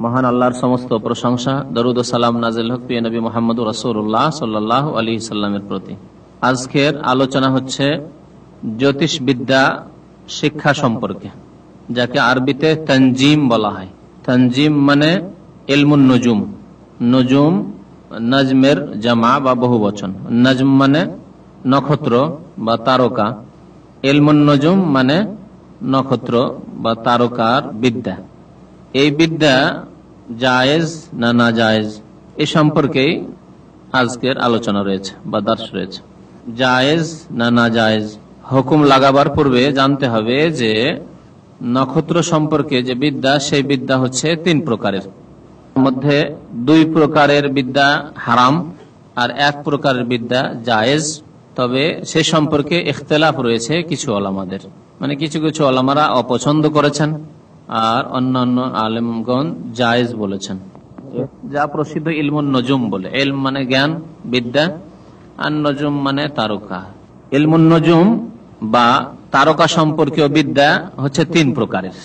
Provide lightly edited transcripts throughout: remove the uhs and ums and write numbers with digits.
মহান আল্লাহর সমস্ত প্রশংসা, দরুদ ও সালাম নাজিল হোক প্রিয় নবী মুহাম্মদুর রাসূলুল্লাহ সাল্লাল্লাহু আলাইহি সাল্লামের প্রতি। আজকের আলোচনা হচ্ছে জ্যোতিষবিদ্যা শিক্ষা সম্পর্কে, যাকে আরবিতে তানজিম বলা হয়। তানজিম মানে ইলমুন নুজুম। নুজুম নাজমের জামা বা বহু বচন। নাজম মানে নক্ষত্র বা তারকা। ইলমুন নুজুম মানে নক্ষত্র বা তারকার বিদ্যা। এই বিদ্যা জায়েজ না না জায়েজ এ সম্পর্কেই আজকের আলোচনা রয়েছে বা দার্স রয়েছে। জায়েজ না না জায়েজ, হুকুম লাগাবার পূর্বে জানতে হবে যে নক্ষত্র সম্পর্কে যে বিদ্যা, সেই বিদ্যা হচ্ছে 3 প্রকারের মধ্যে 2 প্রকারের বিদ্যা হারাম আর 1 প্রকারের বিদ্যা জায়েজ। তবে সে সম্পর্কে ইখতিলাফ রয়েছে কিছু ওলামাদের, মানে কিছু কিছু ওলামারা অপছন্দ করেছেন আর অন্যান্য আলেমগণ জায়েজ বলেছেন। যা প্রসিদ্ধ ইলমুন নজুম বলে। ইলম মানে জ্ঞান, বিদ্যা, আর নজুম মানে তারকা। ইলমুন নজুম বা তারকা সম্পর্কীয় বিদ্যা হচ্ছে 3 প্রকারের।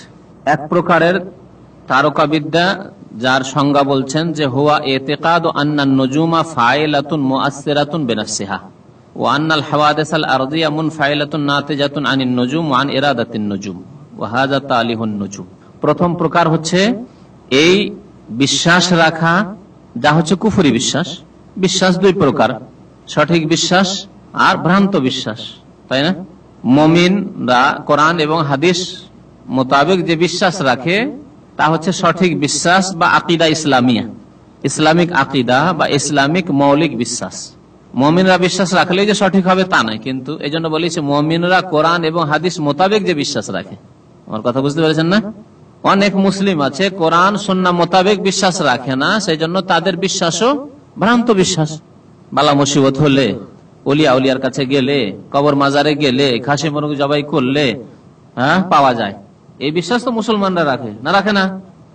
1 প্রকারের তারকা বিদ্যা, যার সংজ্ঞা বলছেন যে হুয়া ইতিকাদু আন্নান নুজুমা ফাইলাতুন মুআসসিরাতুন বিনাফসিহা ওয়া আন্নাল হাওয়াদিসাল আরদিয়া মুনফাইলাতুন নাতিজাতুন আনিন নুজুম ওয়া আন ইরাদাতিন নুজুম ওয়া হাযা তালিহুন নুজুম। প্রথম প্রকার হচ্ছে এই বিশ্বাস রাখা, যা হচ্ছে কুফরি বিশ্বাস। বিশ্বাস 2 প্রকার, সঠিক বিশ্বাস আর ভ্রান্ত বিশ্বাস, তাই না? মুমিনরা কোরআন এবং হাদিস মোতাবেক যে বিশ্বাস রাখে তা হচ্ছে সঠিক বিশ্বাস বা আকীদা ইসলামিয়া, ইসলামিক আকীদা বা ইসলামিক মৌলিক বিশ্বাস। মুমিনরা বিশ্বাস রাখলেই যে সঠিক হবে তা নয়, কিন্তু এই জন্য বলেছে মুমিনরা কোরআন এবং হাদিস মোতাবেক যে বিশ্বাস রাখে। আমার কথা বুঝতে পেরেছেন না? অনেক মুসলিম আছে কোরআন সুন্নাহ মোতাবেক বিশ্বাস রাখে না, সেই জন্য তাদের বিশ্বাসও ভ্রান্ত বিশ্বাস। বালা মুসিবত হলে, ওলিয়া উলিয়ার কাছে গেলে, কবর মাজারে গেলে, খাসি মুরগি জবাই করলে পাওয়া যায়, এই বিশ্বাস তো মুসলমানরা রাখে না, রাখে না?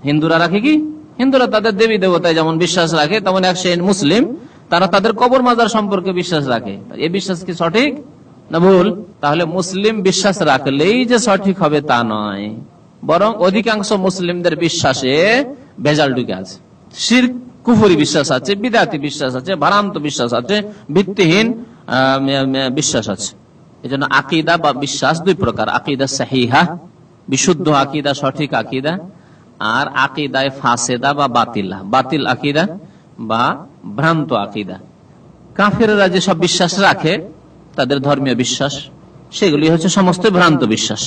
হিন্দুরা রাখে কি? হিন্দুরা তাদের দেবী দেবতায় যেমন বিশ্বাস রাখে, তেমন এক শ্রেণীর মুসলিম তারা তাদের কবর মাজার সম্পর্কে বিশ্বাস রাখে। এই বিশ্বাস কি সঠিক না ভুল? তাহলে মুসলিম বিশ্বাস রাখলেই যে সঠিক হবে তা নয়, বরং অধিকাংশ মুসলিমদের বিশ্বাসে ভেজাল ঢুকে আছে। শিরক, কুফরি বিশ্বাস আছে, বিদআতি বিশ্বাস আছে, ভ্রান্ত বিশ্বাস আছে, ভিত্তিহীন বিশ্বাস আছে। এজন্য আকীদা বা বিশ্বাস 2 প্রকার, আকীদা সহিহা বিশুদ্ধ আকীদা, সঠিক আকীদা, আর আকীদায়ে ফাসেদা বা বাতিলা, বাতিল আকীদা বা ভ্রান্ত আকীদা। কাফেররা যে সব বিশ্বাস রাখে তাদের ধর্মীয় বিশ্বাস, সেগুলি হচ্ছে সমস্ত ভ্রান্ত বিশ্বাস।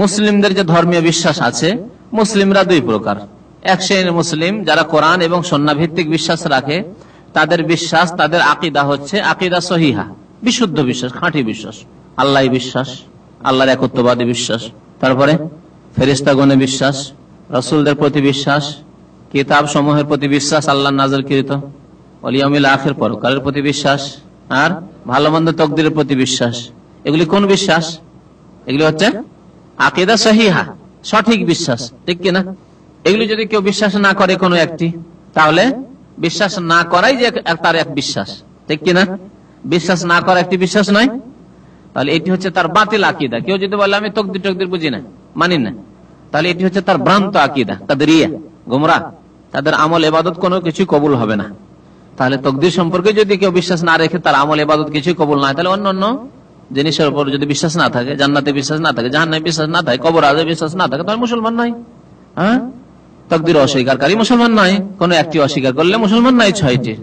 মুসলিমদের যে ধর্মীয় বিশ্বাস আছে, মুসলিমরা 2 প্রকার। এক শ্রেণীর মুসলিম যারা কোরআন এবং সুন্নাহ ভিত্তিক বিশ্বাস রাখে, তাদের বিশ্বাস, তাদের আকীদা হচ্ছে আকীদা সহিহা, বিশুদ্ধ বিশ্বাস, খাঁটি বিশ্বাস। আল্লাহ বিশ্বাস, আল্লাহর একত্ববাদী বিশ্বাস, তারপরে ফেরেশতাগণে বিশ্বাস, রাসূলদের প্রতি বিশ্বাস, কিতাব সমূহের প্রতি বিশ্বাস, আল্লাহর নাযিলকৃত, ওয়াল ইয়াউমিল আখির, পরকালের প্রতি বিশ্বাস, আর ভালো মন্দ তাকদীরের প্রতি বিশ্বাস। এগুলি কোন বিশ্বাস? এগুলি হচ্ছে আকীদা সহিহা, সঠিক বিশ্বাস, ঠিক কিনা? এগুলি যদি কেউ বিশ্বাস না করে কোনো একটি, তাহলে বিশ্বাস না করাই যে তার এক বিশ্বাস, ঠিক কিনা? বিশ্বাস না করা একটি বিশ্বাস নয়, তাহলে এটি হচ্ছে তার বাতিল আকীদা। কেউ যদি বলে আমি তাকদীর টাকদীর বুঝি না, মানি না, তাহলে এটি হচ্ছে তার ভ্রান্ত আকীদা, কাদরিয়া, গোমরাহ। তাদের আমল ইবাদত কোনো কিছু কবুল হবে না। তাহলে তাকদীর সম্পর্কে যদি কেউ বিশ্বাস না রেখে তার আমল ইবাদত কিছু কবুল না হয়, তাহলে অন্যান্য জিনিসের উপর যদি বিশ্বাস না থাকে, জান্নাতে বিশ্বাস না থাকে, জাহান্নামে বিশ্বাস না থাকে, কবর আযাবে বিশ্বাস না থাকে, তাহলে মুসলমান নয়। তাকদীর অস্বীকারী মুসলমান নয়। কোন একটি অস্বীকার করলে মুসলমান নয়। 6টি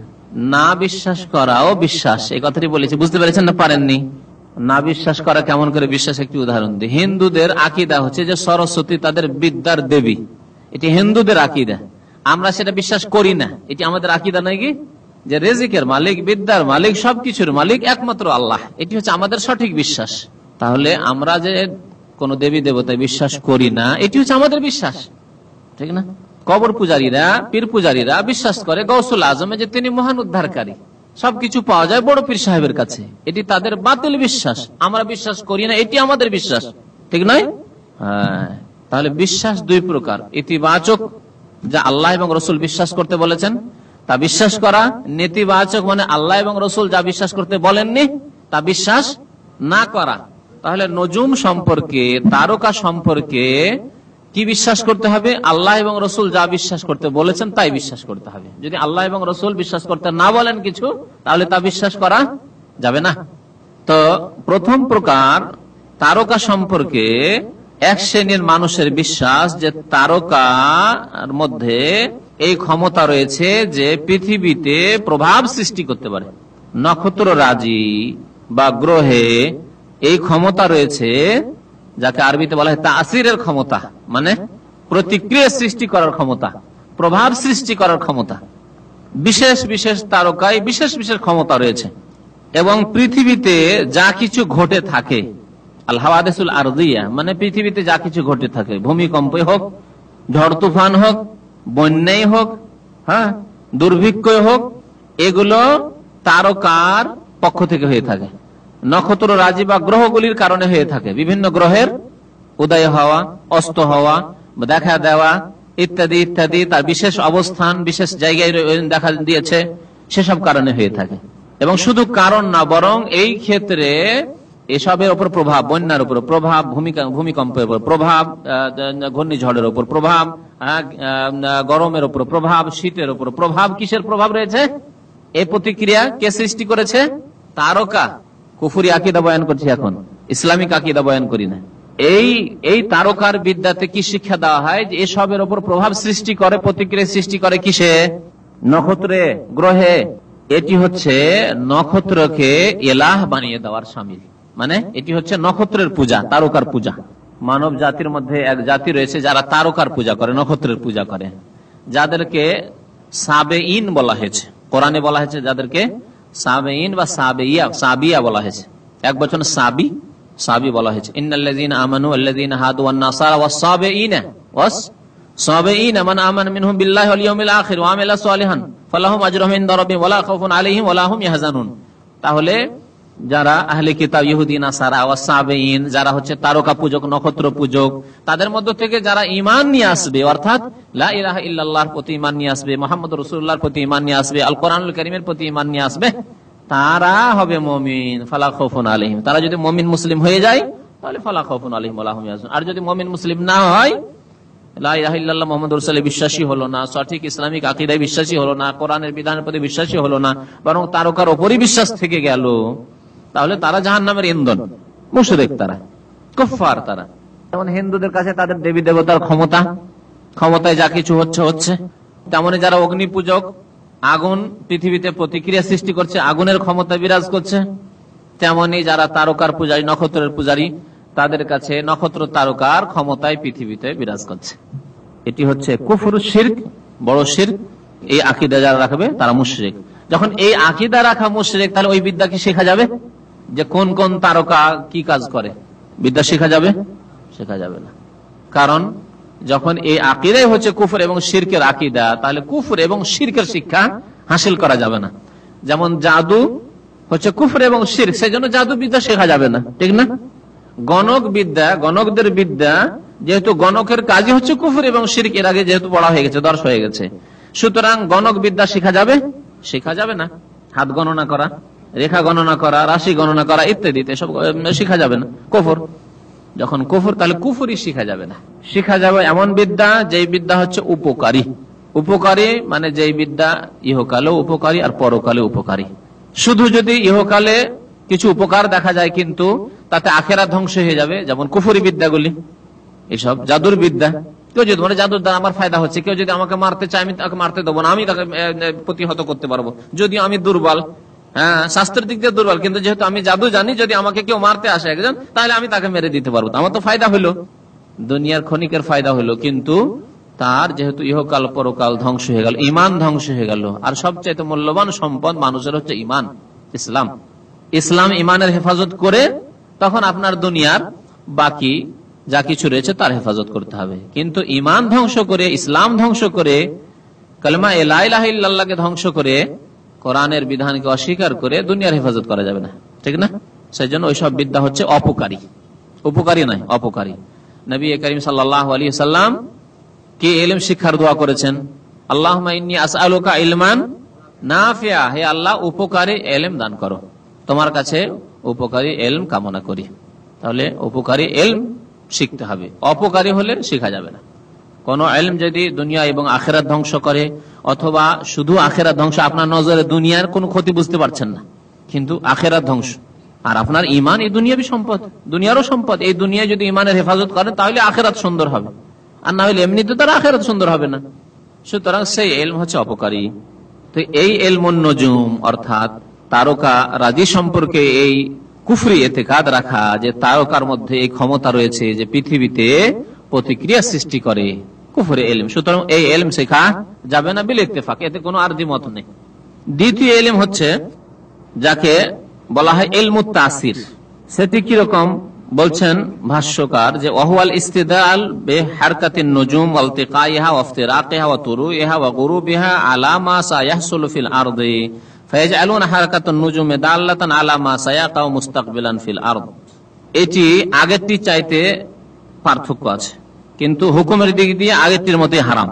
না বিশ্বাস করাও বিশ্বাস, এই কথাটি বলেছি, বুঝতে পেরেছেন না পারেননি? না বিশ্বাস করা কেমন করে বিশ্বাস, একটি উদাহরণ দিই। হিন্দুদের আকীদা হচ্ছে যে সরস্বতী তাদের বিদ্যার দেবী, এটি হিন্দুদের আকীদা। আমরা সেটা বিশ্বাস করি না, এটি আমাদের আকীদা নয় কি? যে রিজিকের মালিক, বিদ্যার মালিক, সবকিছুর মালিক একমাত্র আল্লাহ, এটি হচ্ছে আমাদের সঠিক বিশ্বাস। তাহলে আমরা যে কোন দেবী দেবতায় বিশ্বাস করি না, এটি হচ্ছে আমাদের বিশ্বাস, ঠিক না? কবর পূজারীরা, পীর পূজারীরা বিশ্বাস করে গৌসুল আজমে যে তিনি মহান উদ্ধারকারী, সবকিছু পাওয়া যায় বড় পীর সাহেবের কাছে, এটি তাদের বাতিল বিশ্বাস। আমরা বিশ্বাস করি না, এটি আমাদের বিশ্বাস, ঠিক নয়? তাহলে বিশ্বাস 2 প্রকার, ইতিবাচক যা আল্লাহ এবং রসুল বিশ্বাস করতে বলেছেন তা বিশ্বাস করা, নেতিবাচক মানে আল্লাহ এবং রসুল যা বিশ্বাস করতে বলেননি তা বিশ্বাস না করা। তাহলে নজুম সম্পর্কে, তারকা সম্পর্কে কি বিশ্বাস করতে হবে? আল্লাহ এবং রসুল যা বিশ্বাস করতে বলেছেন তাই বিশ্বাস করতে হবে। যদি আল্লাহ এবং রসুল বিশ্বাস করতে না বলেন কিছু, তাহলে তা বিশ্বাস করা যাবে না। তো প্রথম প্রকার তারকা সম্পর্কে এক শ্রেণীর মানুষের বিশ্বাস যে তারকার মধ্যে এই ক্ষমতা রয়েছে যে পৃথিবীতে প্রভাব সৃষ্টি করতে পারে। নক্ষত্ররাজি বা গ্রহে এই ক্ষমতা রয়েছে, যাকে আরবিতে বলা হয় তাসিরের ক্ষমতা, মানে প্রতিক্রিয়া সৃষ্টি করার ক্ষমতা, প্রভাব সৃষ্টি করার ক্ষমতা। বিশেষ বিশেষ তারকায় বিশেষ বিশেষ ক্ষমতা রয়েছে। এবং পৃথিবীতে যা কিছু ঘটে থাকে, আল হাওয়াদিসুল আরদিয়া, মানে পৃথিবীতে যা কিছু ঘটে থাকে, ভূমিকম্পই হোক, ঝড় তুফান হোক, বন্যাই হোক, হ্যাঁ, দুর্ভিক্ষই হোক, এগুলো তারকার পক্ষ থেকে হয়ে থাকে। নক্ষত্র রাজি বা গ্রহগুলির কারণে হয়ে থাকে। বিভিন্ন গ্রহের উদয় হওয়া, অস্ত হওয়া, দেখা দেওয়া ইত্যাদি ইত্যাদি, তার বিশেষ অবস্থান বিশেষ জায়গায় দেখা দিয়েছে, সেসব কারণে হয়ে থাকে। এবং শুধু কারণ না, বরং এই ক্ষেত্রে এসবের উপর প্রভাব, বন্যার উপর প্রভাব, ভূমিকম্পের উপর প্রভাব, ঘূর্ণিঝড়ের উপর প্রভাব, গরমের উপর প্রভাব, শীতের উপর প্রভাব। কিসের প্রভাব রয়েছে? এই প্রতিক্রিয়া কে সৃষ্টি করেছে? তারকা। কুফরি আকীদা বয়ান করছি, এখন ইসলামিক আকীদা বয়ান করি না। এই তারকার বিদ্যাতে কি শিক্ষা দেওয়া হয়? যে এসবের উপর প্রভাব সৃষ্টি করে, প্রতিক্রিয়া সৃষ্টি করে কিসে? নক্ষত্রে, গ্রহে। এটি হচ্ছে নক্ষত্রকে এলাহ বানিয়ে দেওয়ার শামিল। মানে এটি হচ্ছে নক্ষত্রের পূজা, তারকার পূজা। মানব জাতির মধ্যে এক জাতি রয়েছে যারা তারকার পূজা করে, নক্ষত্রের পূজা করে, যাদেরকে সাবেইন বলা হয়েছে। কোরআনে বলা হয়েছে যাদেরকে সাবেইন বা সাবিয়া বলা হয়েছে। এক বচন সাবি, সাবি বলা হয়েছে। ইন্নাল্লাযীনা আমানু ওয়াল্লাযীনা হাদু ওয়ান নাসারা ওয়াস-সাবিঈনা ওয়াস-সাবিঈনা মান আমানা মিনহুম বিল্লাহি ওয়াল ইয়াউমিল আখির ওয়া আমিলা সালিহান ফালাহুম আজরুহুম ইনদা রাব্বিহিম ওয়া লা খাউফুন আলাইহিম ওয়া লা হুম ইয়াহজানুন। তাহলে যারা আহলে কিতাব, ইহুদি, নাসারা, ওয়াস-সাবিঈন, যারা হচ্ছে তারকা পূজক, নক্ষত্র পূজক, তাদের মধ্য থেকে যারা ঈমান নিয়ে আসবে, অর্থাৎ লা ইলাহা ইল্লাল্লাহর প্রতি ঈমান নিয়ে আসবে, মুহাম্মদুর রাসূলুল্লাহর প্রতি ঈমান নিয়ে আসবে, আল কোরআনুল কারীমের প্রতি ঈমান নিয়ে আসবে, তারা হবে মুমিন। ফালা খাউফুন আলাইহিম, তারা যদি মুমিন মুসলিম হয়ে যায় তাহলে ফালা খাউফুন আলাইহিম ওয়া লা হুম ইয়াহজানুন। আর যদি মুমিন মুসলিম না হয়, লা ইলাহা ইল্লাল্লাহ মুহাম্মাদুর রাসূলুল্লাহ বিশ্বাসী হলো না, সঠিক ইসলামিক আকীদায় বিশ্বাসী হলো না, কোরআনের বিধানের প্রতি বিশ্বাসী হলো না, বরং তারকার উপরই বিশ্বাস থেকে গেল, তাহলে তারা জাহান্নামের ইন্ধন, মুশরিক, তারা কুফফার। তারা যেমন হিন্দুদের কাছে তাদের দেবী দেবতার ক্ষমতায় যা কিছু হচ্ছে, তেমনি যারা অগ্নি পূজক, আগুন পৃথিবীতে প্রতিক্রিয়া সৃষ্টি করছে, আগুনের ক্ষমতা বিরাজ করছে, তেমনি যারা তারকার পূজারী, নক্ষত্রের পূজারী, তাদের কাছে নক্ষত্র তারকার ক্ষমতায় পৃথিবীতে বিরাজ করছে। এটি হচ্ছে কুফর, শিরক, বড় শিরক। এই আকীদা যারা রাখবে তারা মুশরিক। যখন এই আকীদা রাখা মুশরিক, তাহলে ওই বিদ্যা কি শেখা যাবে? যে কোন কোন তারকা কি কাজ করে, বিদ্যা শেখা যাবে? শেখা যাবে না। কারণ যখন এই আকীদাই হচ্ছে কুফর এবং শিরকের আকীদা, তাহলে কুফর এবং শিরকের শিক্ষা হাসিল করা যাবে না। যেমন জাদু হচ্ছে কুফর এবং শিরক, সেই জন্য জাদু বিদ্যা শেখা যাবে না, ঠিক না? গণক বিদ্যা, গণকদের বিদ্যা, যেহেতু গণকের কাজই হচ্ছে কুফর এবং শিরক, এর আগে যেহেতু পড়া হয়ে গেছে, দর্শ হয়ে গেছে, সুতরাং গণক বিদ্যা শেখা যাবে? শেখা যাবে না। হাত গণনা করা, রেখা গণনা করা, রাশি গণনা করা ইত্যাদি এসব শেখা যাবে না, কুফর। যখন কুফর, তাহলে কুফরই শেখা যাবে না। শেখা যাবে এমন বিদ্যা যেই বিদ্যা হচ্ছে উপকারী। উপকারী মানে যেই বিদ্যা ইহকালেও উপকারী আর পরকালে উপকারী। শুধু যদি ইহকালে কিছু উপকার দেখা যায় কিন্তু তাতে আখেরাত ধ্বংস হয়ে যাবে, যেমন কুফরি বিদ্যাগুলি, এসব জাদুর বিদ্যা। কেউ যদি মানে জাদুর দ্বারা আমার ফায়দা হচ্ছে, কেউ যদি আমাকে মারতে চায়, আমি তাকে মারতে দেবো না, আমি তাকে প্রতিহত করতে পারবো, যদিও আমি দুর্বল, হ্যাঁ, স্বাস্থ্যের দিক দিয়ে দুর্বল, কিন্তু যেহেতু আমি জাদু জানি, যদি আমাকে কেউ মারতে আসে একজন, তাহলে আমি তাকে মেরে দিতে পারবো। আমার তো ফায়দা হলো, দুনিয়ার ক্ষণিকের ফায়দা হলো, কিন্তু তার যেহেতু ইহকাল পরকাল ধ্বংস হয়ে গেল, ইমান ধ্বংস হয়ে গেল। আর সবচাইতে মূল্যবান সম্পদ মানুষের হচ্ছে ইমান, ইসলাম। ইসলাম ইমানের হেফাজত করে তখন আপনার দুনিয়ার বাকি যা কিছু রয়েছে তার হেফাজত করতে হবে। কিন্তু ইমান ধ্বংস করে, ইসলাম ধ্বংস করে, কালেমা লা ইলাহা ইল্লাল্লাহকে ধ্বংস করে, কোরআনের বিধানকে অস্বীকার করে দুনিয়ার হেফাজত করা যাবে না, ঠিক না? সেই জন্য ওইসব বিদ্যা হচ্ছে অপকারী, উপকারী নয়, অপকারী। নবী করিম সাল্লাল্লাহু আলাইহি ওয়াসাল্লাম কি ইলম শিক্ষার দোয়া করেছেন? আল্লাহুম্মা ইন্নী আসআলুকা ইলমান নাফিআ, হে আল্লাহ উপকারী ইলম দান করো, তোমার কাছে উপকারী ইলম কামনা করি। তাহলে উপকারী ইলম শিখতে হবে, অপকারী হলে শেখা যাবে না। কোন ইলম যদি দুনিয়া এবং আখিরাত ধ্বংস করে, অথবা শুধু আখিরাত ধ্বংস, আপনার নজরে দুনিয়ার কোনো ক্ষতি বুঝতে পারছেন না, কিন্তু আখিরাত ধ্বংস, আর আপনার ইমান এই দুনিয়াবি সম্পদ, দুনিয়ারও সম্পদ, এই দুনিয়ায় যদি ইমানের হেফাজত করেন তাহলে আখিরাত সুন্দর হবে, আর না হলে এমনিতে তার আখিরাত সুন্দর হবে না। সুতরাং সেই ইলম হচ্ছে অপকারী। তো এই ইলমুন নুজুম অর্থাৎ তারকা রাজি সম্পর্কে এই কুফরি ইতিকাদ রাখা যে তারকার মধ্যে এই ক্ষমতা রয়েছে যে পৃথিবীতে প্রতিক্রিয়া সৃষ্টি করে, কুফরি ইলম। সুতরাং এই ইলম শেখা যাবে না বিল ইত্তেফাক, এতে কোনো আরজি মত নেই। দ্বিতীয় ইলম হচ্ছে যাকে বলা হয় ইলমুত তাসির। সেটি কিরকম বলছেন ভাষ্যকার যে ওয়াহুয়াল ইস্তিদলাল বিহারকাতিন নুজুম ওয়া ইলতিকাইহা ওয়া ইফতিরাকিহা ওয়া তুরুইহা ওয়া গুরুবিহা আলা মা সায়াহসুলু ফিল আরদি ফায়াজআলুনা হারাকাতুন নুজুমি দাল্লাতান আলা মা সায়াকাউ মুস্তাকবিলান ফিল আরদ। এটি আগেরটি চাইতে পার্থক্য আছে, কিন্তু হুকুমের দিক দিয়ে আগেরটির মতই হারাম।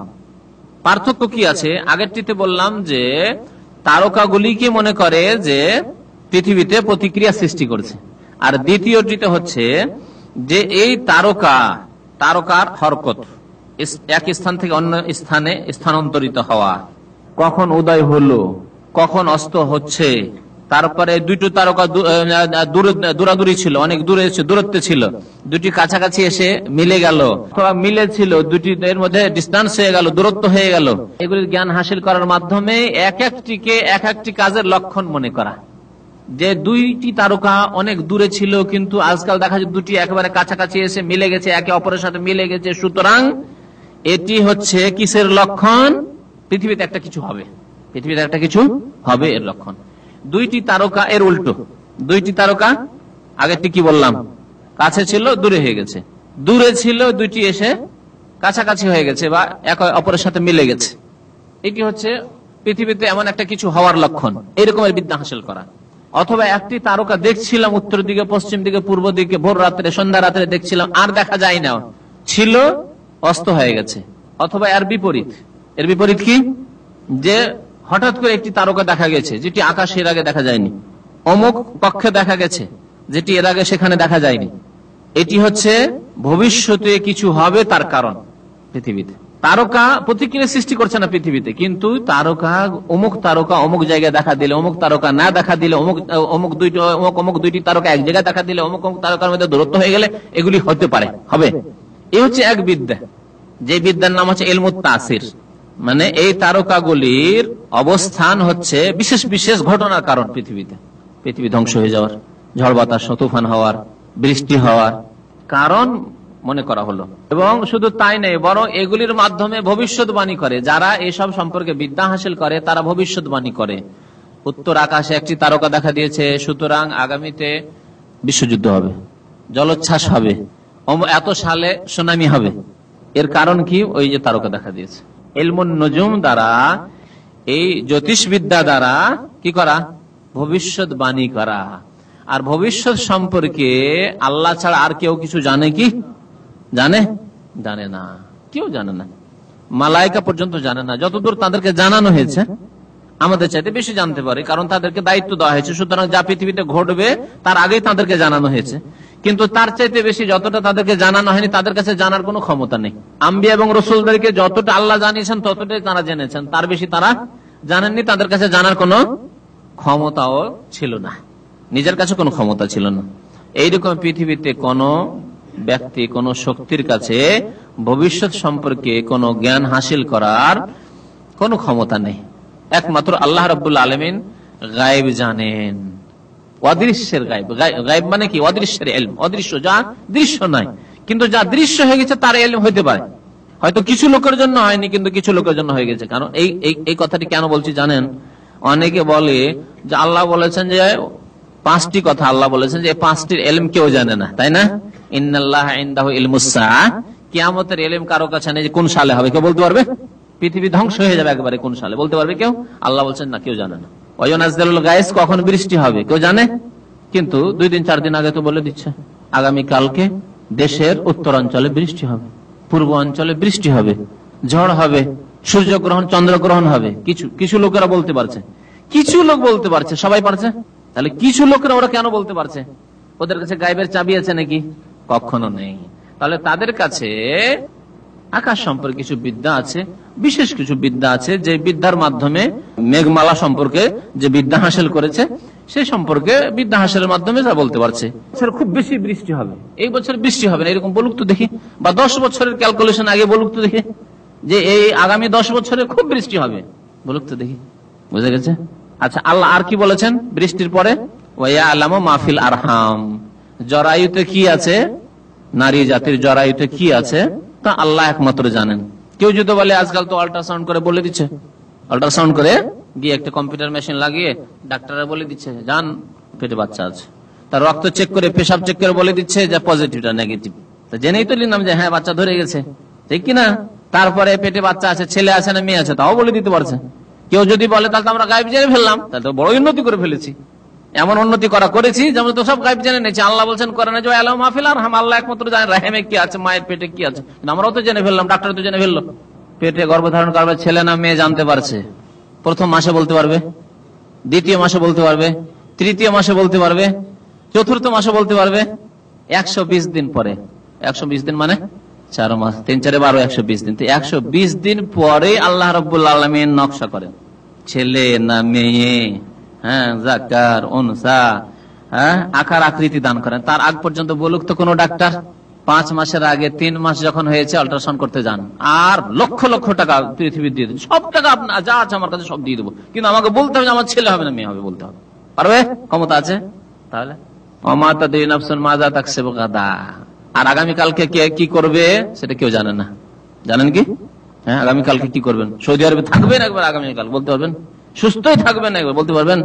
পার্থক্য কি আছে? আগেরটিতে বললাম যে তারকাগুলিকে মনে করে যে পৃথিবীতে প্রতিক্রিয়া সৃষ্টি করছে, আর দ্বিতীয়টিতে হচ্ছে যে এই তারকার হরকত, এক স্থান থেকে অন্য স্থানে স্থানান্তরিত হওয়া, কখন উদয় হলো, কখন অস্ত হচ্ছে, তারপরে দুটো তারকা দূরাদূরি ছিল, অনেক দূরত্বে ছিল, দুটি কাছাকাছি এসে মিলে গেল, অথবা মিলে ছিল দুটি, এর মধ্যে ডিস্টেন্স হয়ে গেল, দূরত্ব হয়ে গেল। এগুলির জ্ঞান হাসিল করার মাধ্যমে এক একটিকে এক একটি কাজের লক্ষণ মনে করা, যে দুইটি তারকা অনেক দূরে ছিল কিন্তু আজকাল দেখা যায় দুটি একেবারে কাছাকাছি এসে মিলে গেছে, একে অপরের সাথে মিলে গেছে। সুতরাং এটি হচ্ছে কিসের লক্ষণ? পৃথিবীতে একটা কিছু হবে, পৃথিবীতে একটা কিছু হবে এর লক্ষণ। দুইটি তারকা এর উল্টো, দুইটি তারকা আগেরটি কি বললাম, কাছে ছিল দূরে হয়ে গেছে, দূরে ছিল দুইটি এসে কাছাকাছি হয়ে গেছে বা একে অপরের সাথে মিলে গেছে। এটি হচ্ছে পৃথিবীতে এমন একটা কিছু হওয়ার লক্ষণ, এরকমের বিদ্যা হাসিল করা। অথবা একটি তারকা দেখছিলাম উত্তর দিকে, পশ্চিম দিকে, পূর্ব দিকে, ভোর রাত্রে, সন্ধ্যা রাত্রে দেখছিলাম, আর দেখা যায় না, ছিল অস্ত হয়ে গেছে। অথবা এর বিপরীত কি, যে হঠাৎ করে একটি তারকা দেখা গেছে যেটি আকাশে এর আগে দেখা যায়নি, অমুক কক্ষে দেখা গেছে যেটি এর আগে সেখানে দেখা যায়নি। এটি হচ্ছে ভবিষ্যতে কিছু হবে তার কারণ। পৃথিবীতে তারকা প্রতিক্রিয়া সৃষ্টি করছে না পৃথিবীতে, কিন্তু অমুক তারকা অমুক জায়গায় দেখা দিলে, অমুক তারকা না দেখা দিলে, অমুক দুইটি তারকা এক জায়গায় দেখা দিলে, অমুক তারকার মধ্যে দূরত্ব হয়ে গেলে এগুলি হতে পারে, হবে। এই হচ্ছে এক বিদ্যা, যে বিদ্যার নাম হচ্ছে ইলমুত তাসির। মানে এই তারকাগুলির অবস্থান হচ্ছে বিশেষ বিশেষ ঘটনার কারণ, পৃথিবী ধ্বংস হয়ে যাওয়ার, ঝড় বাতাস তুফান হওয়ার, বৃষ্টি হওয়ার কারণ মনে করা হলো। এবং শুধু তাই নয়, বরং এগুলির মাধ্যমে ভবিষ্যৎবাণী করে। যারা এসব সম্পর্কে বিদ্যা হাসিল করে তারা ভবিষ্যৎবাণী করে। উত্তর আকাশে একটি তারকা দেখা দিয়েছে, সুতরাং আগামীতে বিশ্বযুদ্ধ হবে, জলোচ্ছ্বাস হবে, এত সালে সুনামি হবে। এর কারণ কি? ওই যে তারকা দেখা দিয়েছে। ইলমুন নুজুম দ্বারা, এই জ্যোতিষবিদ্যা দ্বারা কি করা? ভবিষ্যৎবাণী করা। আর ভবিষ্যৎ সম্পর্কে আল্লাহ ছাড়া আর কেউ কিছু জানে কি? জানে না, কেউ জানে না। মালায়েকা পর্যন্ত জানে না। যতদূর তাদেরকে জানানো হয়েছে আমাদের চাইতে বেশি জানতে পারে, কারণ তাদেরকে দায়িত্ব দেওয়া হয়েছে। সুতরাং যা পৃথিবীতে ঘটবে তার আগেই তাদেরকে জানানো হয়েছে, কিন্তু তার চাইতে বেশি যতটা তাদেরকে জানানো হয়নি তাদের কাছে জানার কোনো ক্ষমতা নেই। আম্বিয়া এবং রসুলদেরকে যতটা আল্লাহ জানিয়েছেন ততটাই তারা জেনেছেন, তার বেশি তারা জানেননি। তাদের কাছে জানার কোনো ক্ষমতাও ছিল না, নিজের কাছে কোনো ক্ষমতা ছিল না। এইরকম পৃথিবীতে কোন ব্যক্তি, কোন শক্তির কাছে ভবিষ্যৎ সম্পর্কে কোনো জ্ঞান হাসিল করার কোনো ক্ষমতা নেই। একমাত্র আল্লাহ রাব্বুল আলামিন গায়েব জানেন, অদৃশ্যের গায়েব। গায়েব মানে কি? অদৃশ্যের ইলম, অদৃশ্য, যা দৃশ্য নয়, কিন্তু যা দৃশ্য হয়ে গেছে তার ইলম হইতে পারে। হয়তো কিছু লোকের জন্য হয়নি, কিন্তু কিছু লোকের জন্য হয়ে গেছে। কারণ এই কথাটি কেন বলছি জানেন? অনেকে বলে যে আল্লাহ বলেছেন যে 5টি কথা আল্লাহ বলেছেন, যে 5টির ইলম কেউ জানে না, তাই না? ইন্নাল্লাহা ইনদাহু ইলমুস সাআহ, কিয়ামতের ইলম কারো কাছে নেই যে কোন সালে হবে। কেউ বলতে পারবে? পৃথিবী ধ্বংস হয়ে যাবে একবারে কোন সালে, বলতে পারবে কেউ? আল্লাহ বলছেন না, কেউ জানে না। ওয়ায়ুনাজ্জিলুল গায়স, কখন বৃষ্টি হবে কেউ জানে, কিন্তু 2 দিন 4 দিন আগে তো বলে দিচ্ছে আগামী কালকে দেশের উত্তরাঞ্চলে বৃষ্টি হবে, পূর্ব অঞ্চলে বৃষ্টি হবে, ঝড় হবে, সূর্যগ্রহণ, চন্দ্রগ্রহণ হবে। কিছু লোকেরা বলতে পারছে, কিছু লোক বলতে পারছে, সবাই পারছে। তাহলে কিছু লোকেরা ওরা কেন বলতে পারছে? ওদের কাছে গায়েবের চাবি আছে নাকি? কখনো নেই। তাহলে তাদের কাছে আকাশ সম্পর্কে কিছু বিদ্যা আছে, বিশেষ কিছু বিদ্যা আছে যে বিদ্যার মাধ্যমে মেঘমালা সম্পর্কে যে বিদ্যা হাসিল করেছে সেই সম্পর্কে বিদ্যা হাসিলের মাধ্যমে যা বলতে পারছে। খুব বেশি বৃষ্টি হবে, এই বছর বৃষ্টি হবে না, এরকম বলুক তো দেখি, বা 10 বছরের ক্যালকুলেশন আগে বলুক তো দেখি যে এই আগামী 10 বছরে খুব বৃষ্টি হবে, বলুক তো দেখি। বুঝে গেছে? আচ্ছা, আল্লাহ আর কি বলেছেন বৃষ্টির পরে? ওয়া আলামু মাহফিল আরহাম, জরায়ুতে কি আছে, নারী জাতির জরায়ুতে কি আছে তা আল্লাহ একমাত্র জানেন। কেউ যদি বলে আজকাল তো আল্ট্রাসাউন্ড করে বলে দিচ্ছে, আল্ট্রাসাউন্ড করে গিয়ে একটা কম্পিউটার মেশিন লাগিয়ে ডাক্তাররা বলে দিচ্ছে জান পেটে বাচ্চা আছে, তার রক্ত চেক করে পেশাব চেক করে বলে দিচ্ছে যে পজিটিভটা নেগেটিভ, তা জেনেই তো নিলাম যে হ্যাঁ বাচ্চা ধরে গেছে, ঠিক কিনা? তারপরে পেটে বাচ্চা আছে, ছেলে আছে না মেয়ে আছে তাও বলে দিতে পারছে। কেউ যদি বলে তাহলে তো আমরা গায়েব জেনে ফেললাম, তাহলে তো বড় উন্নতি করে ফেলেছি, এমন উন্নতি করেছি যেমন তো সব গায়েব জেনে নিয়েছি। আল্লাহ বলছেন কোরআনে যে আলামু মাহফিল আরহাম, আল্লাহ একমাত্র জানেন রাহেমে কি আছে, মায়ের পেটে কি আছে, আমরাও তো জেনে ফেললাম, ডাক্তার তো জেনে ফেললো। পেটে গর্ভধারণ করবে ছেলে না মেয়ে জানতে পারছে, প্রথম মাসে বলতে পারবে, দ্বিতীয় মাসে বলতে পারবে, তৃতীয় মাসে বলতে পারবে, চতুর্থ মাসে বলতে পারবে, 120 দিন পরে। 120 দিন মানে 4 মাস, 3 4 12, 120 দিন। 120 দিন পরে আল্লাহ রাব্বুল আলামিন নকশা করেন ছেলে না মেয়ে, হ্যাঁ যাকার উনসা, হ্যাঁ আকার আকৃতি দান করেন। তার আগ পর্যন্ত বলুক তো কোন ডাক্তার 5 মাসের আগে 3 মাস যখন হয়েছে আল্ট্রাসাউন্ড করতে যান, আর লক্ষ লক্ষ টাকা পৃথিবীর দিয়ে দেন, সব টাকা আপনার যা আছে আমার কাছে সব দিয়ে দেবো, কিন্তু আমাকে বলতে হবে আমার ছেলে হবে না মেয়ে হবে, বলতে হবে, পারবে? ক্ষমতা আছে? তাহলে আর আগামীকালকে কে কি করবে সেটা কেউ জানে না, জানেন কি? হ্যাঁ, আগামীকালকে কি করবেন, সৌদি আরবে থাকবেন একবার আগামীকাল বলতে পারবেন, সুস্থই থাকবেন একবার বলতে পারবেন,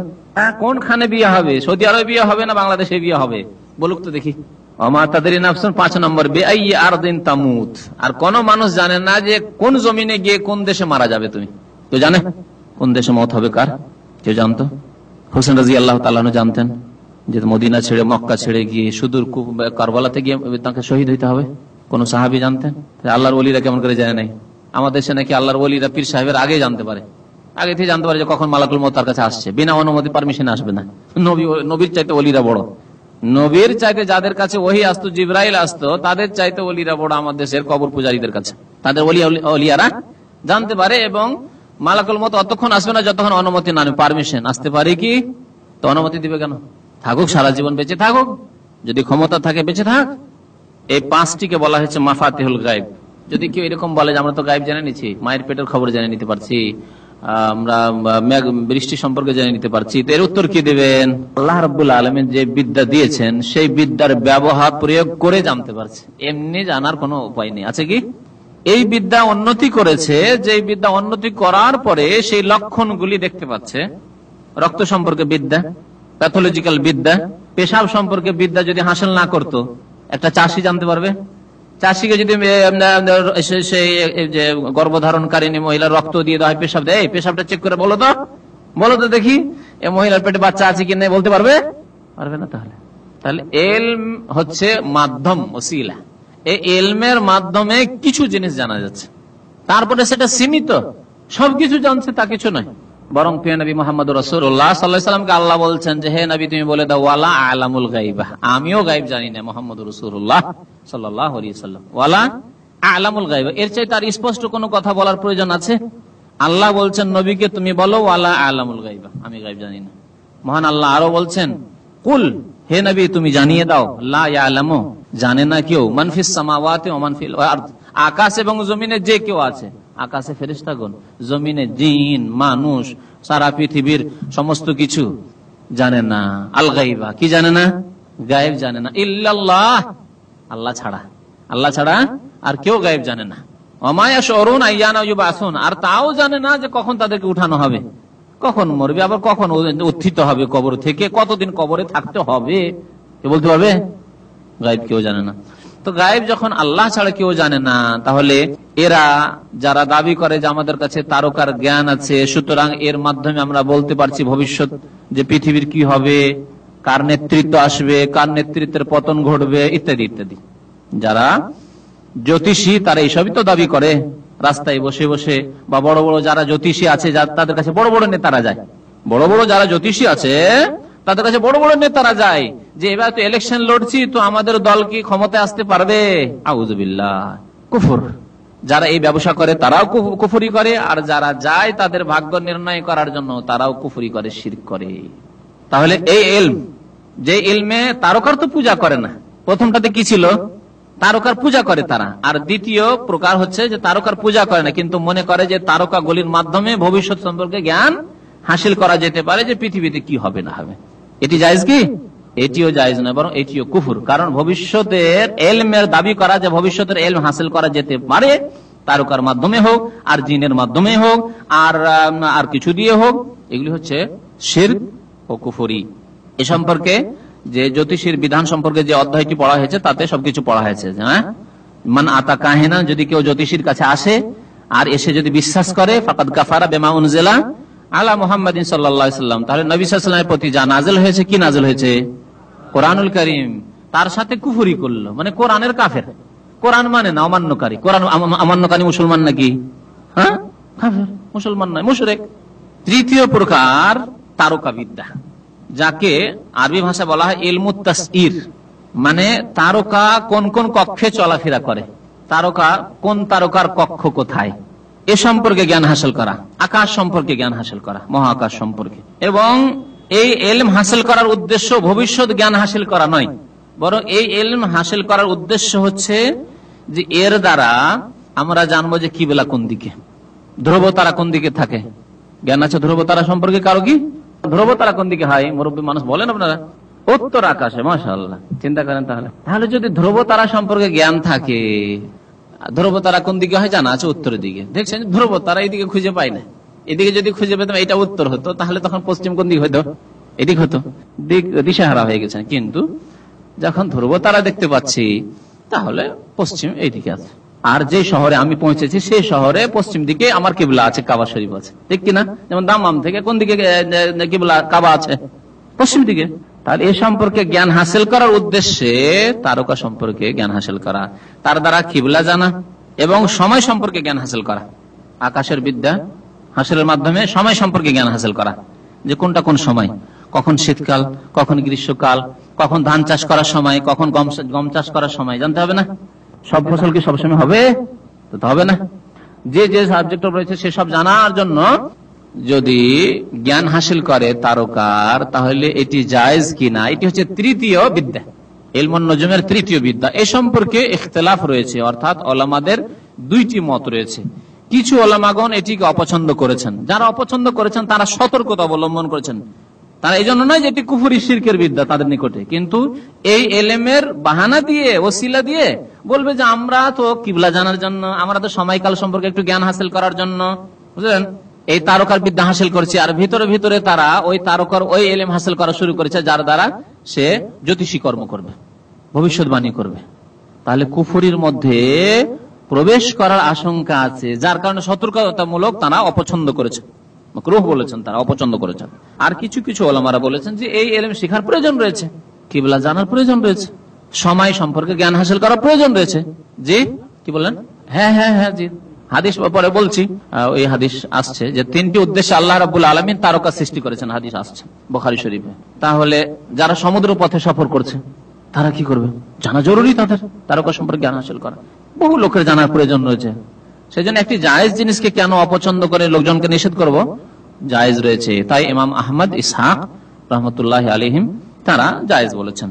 কোনখানে বিয়ে হবে, সৌদি আরবে বিয়ে হবে না বাংলাদেশে বিয়ে হবে, বলুক তো দেখি। 5 নম্বর বেআইয়ি আরদিন তামুত, আর কোন মানুষ জানে না যে কোন জমিনে গিয়ে কোন দেশে মারা যাবে। তুমি কেউ জানে কোন দেশে মত হবে কার? কেউ জানতো? হোসেন রাদিয়াল্লাহু তাআলা আনহু জানতেন যে মদিনা ছেড়ে মক্কা ছেড়ে গিয়ে সুদূর কারবালাতে গিয়ে তাকে শহীদ হইতে হবে? কোন সাহাবী জানতেন? আল্লাহর ওলিরা কেমন করে জানে নাই? আমাদের দেশে নাকি আল্লাহর ওলিরা পীর সাহেবের আগে জানতে পারে, আগে থেকে জানতে পারে যে কখন মালাকুল মউত তার কাছে আসছে, বিনা অনুমতি পারমিশন আসবে না। নবীর চাইতে ওলিরা বড়, নবীর চাইতে যাদের কাছে ওহী আসতো, জিবরাইল আসতো, তাদের চাইতে ওলিরা বড় আমাদের দেশের কবর পূজারীদের কাছে। তাদের ওলিয়ারা জানতে পারে, এবং মালাকুল মউত অতক্ষণ আসবে না যতক্ষণ অনুমতি না, পারমিশন। আসতে পারে কি? তো অনুমতি দিবে কেন? থাকুক, সারা জীবন বেঁচে থাকুক, যদি ক্ষমতা থাকে বেঁচে থাক। এই 5টিকে বলা হয়েছে মাফাতিহুল গায়ব। যদি কেউ এরকম বলে যে আমরা তো গায়েব জেনে নিচ্ছি, মায়ের পেটের খবর জেনে নিতে পারছি, আমরা বৃষ্টি সম্পর্কে জেনে নিতে পারছি, তো এর উত্তর কি দেবেন? আল্লাহ রাব্বুল আলামিন যে বিদ্যা দিয়েছেন সেই বিদ্যার ব্যবহার প্রয়োগ করে জানতে পারছে, এমনি জানার কোনো উপায় নেই। আছে কি? এই বিদ্যা উন্নতি করেছে, যে বিদ্যা উন্নতি করার পরে সেই লক্ষণগুলি দেখতে পাচ্ছে। রক্ত সম্পর্কে বিদ্যা, প্যাথোলজিক্যাল বিদ্যা, পেশাব সম্পর্কে বিদ্যা যদি হাসিল না করতো, একটা চাষি জানতে পারবে? চাষিকে যদি গর্ভধারণকারিণী মহিলার রক্ত দিয়ে দেওয়া হয়, পেশাব দেয়, পেশাবটা চেক করে বলো তো দেখি এই মহিলার পেটে বাচ্চা আছে কি না, বলতে পারবে? পারবে না। তাহলে এলম হচ্ছে মাধ্যম, ওসিলা। এই এলমের মাধ্যমে কিছু জিনিস জানা যাচ্ছে, তারপরে সেটা সীমিত, সবকিছু জানছে তা কিছু নয়। বরং প্রিয় নবী মুহাম্মদুর রাসূলুল্লাহ সাল্লাল্লাহু আলাইহি ওয়াসাল্লামকে আল্লাহ বলছেন যে হে নবী তুমি বলে দাও ওয়ালা আলামুল গায়বা, আমিও গায়ব জানি না। মুহাম্মদুর রাসূলুল্লাহ সাল্লাল্লাহু আলাইহি ওয়াসাল্লাম ওয়ালা আলামুল গায়বা, এর চাইতে আর স্পষ্ট কোনো কথা বলার প্রয়োজন আছে? আল্লাহ বলছেন নবীকে তুমি বলো ওয়ালা আলামুল গায়বা, আমি গায়ব জানি না। মহান আল্লাহ আরো বলছেন কুল, হে নবী তুমি জানিয়ে দাও, লা ইয়ালামু, জানে না কেউ, মান ফিস সামাওয়াতি ওয়া মান ফিল আরদ, আকাশ এবং জমিনে যে কেউ আছে, আকাশে ফেরেশতাগণ, জমিনে জিন মানুষ, সারা পৃথিবীর সমস্ত কিছু জানে না। আল গায়বা, কি জানে না? গায়েব জানে না। ইল্লাল্লাহ, আল্লাহ ছাড়া আর কেউ গায়েব জানে না। ওমা ইয়াশউরুন আইয়ানা ইউবাসুন, আর তাও জানে না যে কখন তাদেরকে উঠানো হবে, কখন মরবে, আবার কখন উত্থিত হবে কবর থেকে, কতদিন কবরে থাকতে হবে, কে বলতে পারবে? গায়েব কেউ জানে না। তো গায়েব যখন আল্লাহ ছাড়া কেউ জানে না, তাহলে এরা যারা দাবি করে যে আমাদের কাছে তারকার জ্ঞান আছে, সুতরাং এর মাধ্যমে আমরা বলতে পারছি ভবিষ্যৎ যে পৃথিবীর কি হবে, কার নেতৃত্ব আসবে, কার নেতৃত্বের পতন ঘটবে, ইত্যাদি ইত্যাদি। যারা জ্যোতিষী তারা এইসবই তো দাবি করে, রাস্তায় বসে বসে, বা বড় বড় যারা জ্যোতিষী আছে তাদের কাছে বড় বড় নেতারা যায়, বড় বড় যারা জ্যোতিষী আছে তাদের কাছে বড় বড় নেতারা যায় যে এবার তো ইলেকশন লড়ছি, তো আমাদের দল কি ক্ষমতায় আসতে পারবে? আউযুবিল্লাহ, কুফর, যারা এই ব্যবসা করে তারাও কুফরি করে, আর যারা যায় তাদের ভাগ্য নির্ণয় করার জন্য তারাও কুফরি করে, শিরক করে। তাহলে এই ইলম, যে ইলমে তারকার তো পূজা করে না, প্রথমটাতে কি ছিল, তারকার পূজা করে তারা, আর দ্বিতীয় প্রকার হচ্ছে যে তারকার পূজা করে না কিন্তু মনে করে যে তারকা গুলির মাধ্যমে ভবিষ্যৎ সম্পর্কে জ্ঞান হাসিল করা যেতে পারে, যে পৃথিবীতে কি হবে না হবে। এটি জায়েজ কি? এটিও জায়েজ না, বরং এটিও কুফর। কারণ ভবিষ্যতের ইলমের দাবি করা, যে ভবিষ্যতের ইলম হাসিল করা যেতে পারে তারকার মাধ্যমে হোক, আর জিনের মাধ্যমে হোক, আর কিছু দিয়ে হোক, এগুলি হচ্ছে শিরক ও কুফরি। এ সম্পর্কে যে জ্যোতিষীর বিধান সম্পর্কে যে অধ্যায়টি পড়া হয়েছে তাতে সবকিছু পড়া হয়েছে। হ্যাঁ, মান আতা কাহিনা, যদি কেউ জ্যোতিষীর কাছে আসে আর এসে যদি বিশ্বাস করে, ফাকাদ কাফারা বিমা উনজিলা আলা মুহাম্মাদিন সাল্লাল্লাহু আলাইহি ওয়াসাল্লাম, তাহলে নবী সাল্লাল্লাহু আলাইহি ওয়াসাল্লামের প্রতি যা নাযিল হয়েছে, কি নাযিল হয়েছে? কোরআনুল কারীম, তার সাথে কুফরি করলো, মানে কোরআনের কাফের। কোরআন মানে না, অমান্যকারী। কোরআন অমান্যকারী মুসলমান নাকি? হ্যাঁ, কাফের, মুসলমান নয়, মুশরিক। তৃতীয় প্রকার তারকা বিদ্যা, যাকে আরবি ভাষা বলা হয় ইলমুত তাসইর, মানে তারকা কোন কোন কক্ষে চলাফেরা করে, তারকা কোন তারকার কক্ষ কোথায়, এ সম্পর্কে জ্ঞান হাসিল করা, আকাশ সম্পর্কে জ্ঞান হাসিল করা, মহাকাশ সম্পর্কে। এবং এই ইলম হাসিল করার উদ্দেশ্য ভবিষ্যৎ জ্ঞান হাসিল করা নয়, বরং এই ইলম হাসিল করার উদ্দেশ্য হচ্ছে যে এর দ্বারা আমরা জানবো যে কিবলা কোন দিকে, ধ্রুব তারা কোন দিকে থাকে। জ্ঞান আছে ধ্রুব তারা সম্পর্কে কারো কি? ধ্রুব তারা কোন দিকে হয়? মুরব্বী মানুষ বলেন আপনারা, উত্তর আকাশে। মাশাআল্লাহ, চিন্তা করেন। তাহলে যদি ধ্রুব তারা সম্পর্কে জ্ঞান থাকে, ধ্রুব তারা কোন দিকে হয় জানা আছে? উত্তরের দিকে। দেখছেন, ধ্রুব তারা এইদিকে খুঁজে পাই না। এদিকে যদি খুঁজে পেতাম এটা উত্তর হতো, তাহলে তখন পশ্চিম কোন দিক হতো? এদিক হতো। দিশাহারা হয়ে গেছেন। কিন্তু যখন ধ্রুব তারা দেখতে পাচ্ছি, তাহলে পশ্চিম এইদিকে আছে। আর যে শহরে আমি পৌঁছেছি সেই শহরে পশ্চিম দিকে আমার কিবলা আছে, কাবা শরীফ আছে, ঠিক কিনা? যেমন দামাম থেকে কোন দিকে কিবলা, কাবা আছে? পশ্চিম দিকে। তাহলে এ সম্পর্কে জ্ঞান হাসিল করার উদ্দেশ্যে তারকা সম্পর্কে জ্ঞান হাসিল করা, তার দ্বারা কিবলা জানা এবং সময় সম্পর্কে জ্ঞান হাসিল করা, আকাশের বিদ্যা হাসিলের মাধ্যমে সময় সম্পর্কে জ্ঞান হাসিল করা, যে কোনটা কোন সময়, কখন শীতকাল, কখন গ্রীষ্মকাল, কখন ধান চাষ করার সময়, কখন গম চাষ করার সময়, জানতে হবে না? সব ফসল কি সবসময় হবে? তো হবে না। যে যে সাবজেক্ট রয়েছে সেসব জানার জন্য যদি জ্ঞান হাসিল করে তারকার, তাহলে এটি জায়েজ কিনা, এটি হচ্ছে তৃতীয় বিদ্যা, ইলমুন নুজুমের তৃতীয় বিদ্যা। এ সম্পর্কে ইখতিলাফ রয়েছে, অর্থাৎ ওলামাদের দুইটি মত রয়েছে। কিছু ওলামাগণ এটিকে অপছন্দ করেছেন, যারা অপছন্দ করেছেন তারা সতর্কতা অবলম্বন করেছেন। তারা এই জন্য নয় যে এটি কুফরি শিরকের বিদ্যা তাদের নিকটে, কিন্তু এই এলেমের বাহানা দিয়ে, ওসিলা দিয়ে বলবে যে আমরা তো কিবলা জানার জন্য, আমরা তো সময়কাল সম্পর্কে একটু জ্ঞান হাসিল করার জন্য, বুঝলেন, এই তারকার বিদ্যা হাসিল করছে। আর ভিতরে ভিতরে তারা ওই তারকার ওই এলেম হাসিল করা শুরু করেছে, যার দ্বারা সে জ্যোতিষী কর্ম করবে, ভবিষ্যৎবাণী করবে। তাহলে কুফরির মধ্যে প্রবেশ করার আশঙ্কা আছে, যার কারণে সতর্কতামূলক তারা অপছন্দ করেছে, মাকরুহ বলেছেন, তারা অপছন্দ করেছেন। আর কিছু কিছু ওলামারা বলেছেন যে এই ইলম শেখার প্রয়োজন রয়েছে, কিবলা জানার প্রয়োজন রয়েছে, সময় সম্পর্কে জ্ঞান হাসিল করার প্রয়োজন রয়েছে। জি, কি বললেন? হ্যাঁ হ্যাঁ হ্যাঁ, জি। হাদিস পরে বলছি, ওই হাদিস আসছে যে তিনটি উদ্দেশ্যে আল্লাহ রাব্বুল আলামিন তারকা সৃষ্টি করেছেন, হাদিস আসছে বুখারী শরীফে। তাহলে যারা সমুদ্র পথে সফর করছে তারা কি করবে? জানা জরুরি তাদের, তারকা সম্পর্কে জ্ঞান হাসিল করা। বহু লোকের জানার প্রয়োজন রয়েছে। সেই জন্য একটি জায়েজ জিনিসকে কেন অপছন্দ করে লোকজনকে নিষেধ করব? জায়েজ রয়েছে। তাই ইমাম আহমদ, ইসহাক রহমতুল্লাহ আলাইহিম তারা জায়েজ বলেছেন।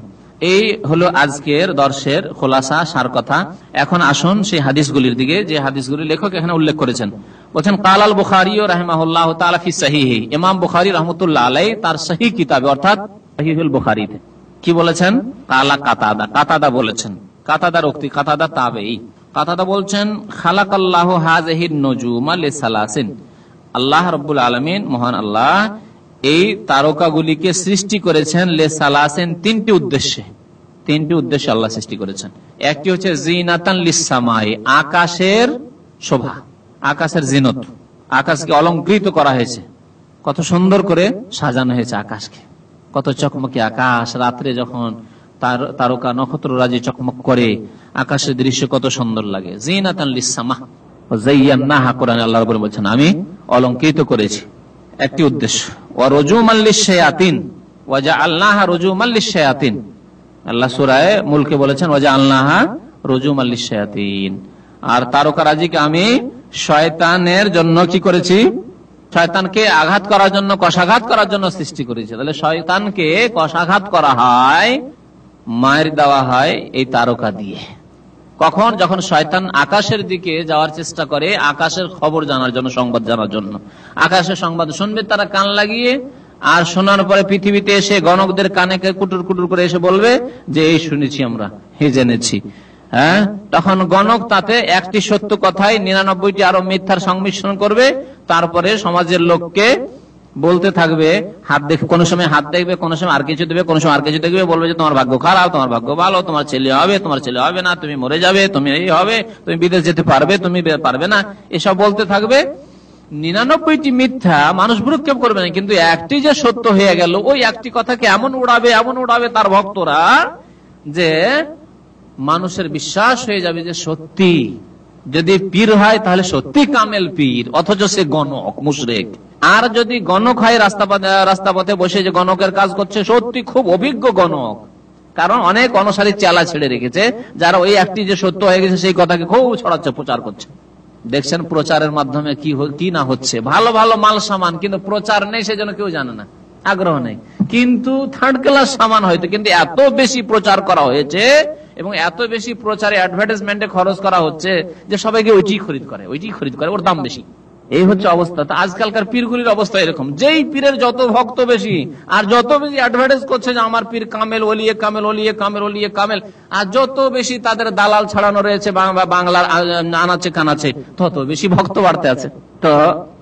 এই হলো আজকের দর্শের খোলাসা, সার কথা। এখন আসুন সেই হাদিসগুলির দিকে, যে হাদিসগুলি লেখক এখানে উল্লেখ করেছেন। বলছেন কাল আল বুখারী রাহিমাহুল্লাহ তাআলা ফি সহিহি, ইমাম বুখারী রাহমাতুল্লাহ আলাইহি তার সহিহ কিতাবে অর্থাৎ সহিহুল বুখারীতে কি বলেছেন? কালা কাতাদা, কাতাদা বলেছেন। কাতাদার উক্তি, কাতাদা তাবেঈ। কাতাদা বলছেন খালাকাল্লাহু হাযিহিন নুজুমা লিসালাসিন, আল্লাহ রাব্বুল আলামিন, মহান আল্লাহ এই তারকাগুলিকে সৃষ্টি করেছেন লিসালাসিন, তিনটি উদ্দেশ্যে। তিনটি উদ্দেশ্যে আল্লাহ সৃষ্টি করেছেন। একটি হচ্ছে জিনাতান লিসসামাই, আকাশের শোভা, আকাশের জিনত, আকাশকে অলংকৃত করা হয়েছে, কত সুন্দর করে সাজানো হয়েছে আকাশকে, কত চকমকে আকাশ। রাত্রে যখন তারকা নক্ষত্র রাজি চকমক করে, আকাশের দৃশ্য কত সুন্দর লাগে। জিনাতান লিসসামা ওয়া যায়্যানাহা, কোরআনে আল্লাহ রাব্বুল বলেছেন আমি অলংকৃত করেছি, একটি উদ্দেশ্য। ওয়া রুজুমান লিশ-শায়াতিন ওয়া জাআলনাহা রুজুমান লিশ-শায়াতিন, আল্লাহ সূরা মুলকে বলেছেন ওয়া জাআলনাহা রুজুমান লিশ-শায়াতিন, আর তারকারাজিকে আমি শয়তানের জন্য কি করেছি? শয়তানকে আঘাত করার জন্য, কষাঘাত করার জন্য সৃষ্টি করেছে। তাহলে শয়তানকে কষাঘাত করা হয়, মার দেওয়া হয় এই তারকা দিয়ে। কখন? যখন শয়তান আকাশের দিকে যাওয়ার চেষ্টা করে, আকাশের খবর জানার জন্য, সংবাদ জানার জন্য। আকাশের সংবাদ শুনবে তারা কান লাগিয়ে, আর শোনার পরে পৃথিবীতে এসে গণকদের কানে কুটুর কুটুর করে এসে বলবে যে এই শুনেছি আমরা, হে জেনেছি। হ্যাঁ, তখন গণক তাতে একটি সত্য কথায় 99টি আরো মিথ্যার সংমিশ্রণ করবে। তারপরে সমাজের লোককে বলতে থাকবে, হাত দেখে, কোন সময় হাত দেখবে, কোন সময় আর কিছু দেবে, কোন সময় আর কিছু দেখবে, বলবে যে তোমার ভাগ্য খারাপ, তোমার ভাগ্য ভালো, তোমার ছেলে হবে, তোমার ছেলে হবে না, তুমি মরে যাবে, তুমি এই হবে, তুমি বিদেশ যেতে পারবে, তুমি পারবে না, এসব বলতে থাকবে। 99টি মিথ্যা মানুষ ভ্রুক্ষেপ করবে না, কিন্তু একটি যে সত্য হয়ে গেল, ওই একটি কথাকে এমন উড়াবে তার ভক্তরা যে মানুষের বিশ্বাস হয়ে যাবে যে সত্যি। যদি পীর হয় তাহলে সত্যি কামেল পীর, অথচ সে গণক, মুশরিক। আর যদি গণক হয়, রাস্তা পথে বসে যে গণকের কাজ করছে, সত্যি খুব অভিজ্ঞ গণক। কারণ অনেক অনুসারী চেলা ছেড়ে রেখেছে, যারা ওই একটি যে সত্য হয়ে গেছে সেই কথাকে খুব ছড়াচ্ছে, প্রচার করছে। দেখছেন প্রচারের মাধ্যমে কি না হচ্ছে। ভালো ভালো মাল সামান, কিন্তু প্রচার নেই, সেজন্য কেউ জানে না, আগ্রহ নেই। কিন্তু থার্ড ক্লাস সামান হয়তো, কিন্তু এত বেশি প্রচার করা হয়েছে এবং এত বেশি প্রচারে, অ্যাডভার্টাইজমেন্টে খরচ করা হচ্ছে যে সবাইকে ওইটি খরিদ করে, ওর দাম বেশি। এই হচ্ছে অবস্থা। তো আজকালকার পীরগুলির অবস্থা এরকম, যেই পীরের যত ভক্ত বেশি আর যত বেশি অ্যাডভার্টাইজ করছে যে আমার পীর কামেল, ওলিয়ে কামেল, ওলিয়ে কামেল, ওলিয়ে কামেল, আর যত বেশি তাদের দালাল ছাড়ানো রয়েছে বাংলার আনাচে কানাচে, তত বেশি ভক্ত বাড়তে আছে। তো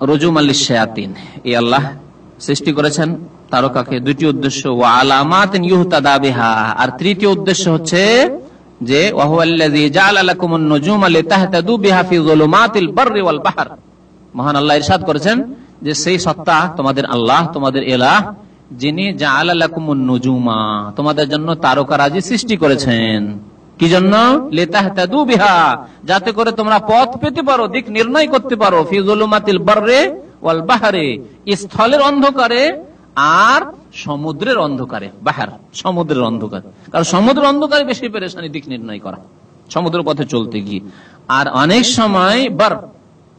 রুজুম আলিশ শায়াতিন, এই আল্লাহ সৃষ্টি করেছেন তারকাকে দুটি উদ্দেশ্য, ওয়া আলামাতিন ইউহতাদা বিহা, আর তৃতীয় উদ্দেশ্য হচ্ছে যে ওয়া হুয়াল্লাযী জাআলা লাকুমুন নুজুমা লিতাহতাদু বিহা ফি যুলুমাতিল বাররি ওয়াল বাহর। মহান আল্লাহ ইরশাদ করেছেন যে সেই সত্তা তোমাদের আল্লাহ, তোমাদের ইলাহ, যিনি জাআলা লাকুমুন নুজুমা, তোমাদের জন্য তারকারাজি সৃষ্টি করেছেন। কি জন্য? লিতাহতাদু বিহা, যাতে করে তোমরা পথ পেতে পারো, দিক নির্ণয় করতে পারো, ফি যুলুমাতিল বাররি ওয়াল বাহরি, স্থলের অন্ধকারে আর সমুদ্রের অন্ধকারে। বাহার, সমুদ্রের অন্ধকার, কারণ সমুদ্রের অন্ধকারে বেশি পেরেশানি দিক নির্ণয় করা, সমুদ্রের পথে চলতে গিয়ে। আর অনেক সময় বার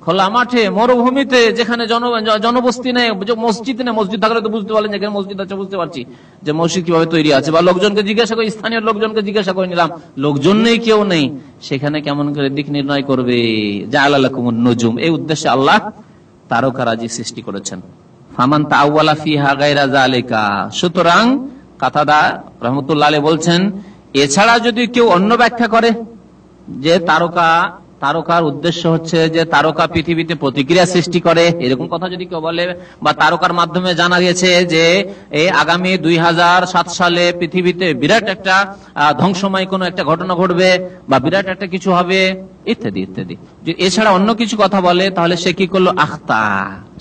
খোলা মাঠে, মরুভূমিতে, যেখানে জনবস্তি নেই, মসজিদ নেই, মসজিদ থাকলে তো বুঝতে পারলেন যেখানে মসজিদ আছে, বুঝতে পারছি যে মসজিদ কিভাবে তৈরি আছে, বা লোকজনকে জিজ্ঞাসা করে, স্থানীয় লোকজনকে জিজ্ঞাসা করে নিলাম, লোকজন নেই, কেউ নেই, সেখানে কেমন করে দিক নির্ণয় করবে? জাআলা লাকুমুন নুজুম, এই উদ্দেশ্যে আল্লাহ তারকারাজি সৃষ্টি করেছেন। ফামান তাআওয়ালা ফিহা গায়রা যালিকা, সুতরাং কাতাদা রাহমাতুল্লাহ আলাইহি বলছেন, এছাড়া যদি কেউ অন্য ব্যাখ্যা করে যে তারকার উদ্দেশ্য হচ্ছে যে তারকা পৃথিবীতে প্রতিক্রিয়া সৃষ্টি করে, এরকম কথা যদি কেউ বলে, বা তারকার মাধ্যমে জানা গেছে যে এই আগামী 2007 সালে পৃথিবীতে বিরাট একটা ধ্বংসময় কোন একটা ঘটনা ঘটবে, বা বিরাট একটা কিছু হবে, ইত্যাদি ইত্যাদি, এছাড়া অন্য কিছু কথা বলে, তাহলে সে কি করলো? আখতা,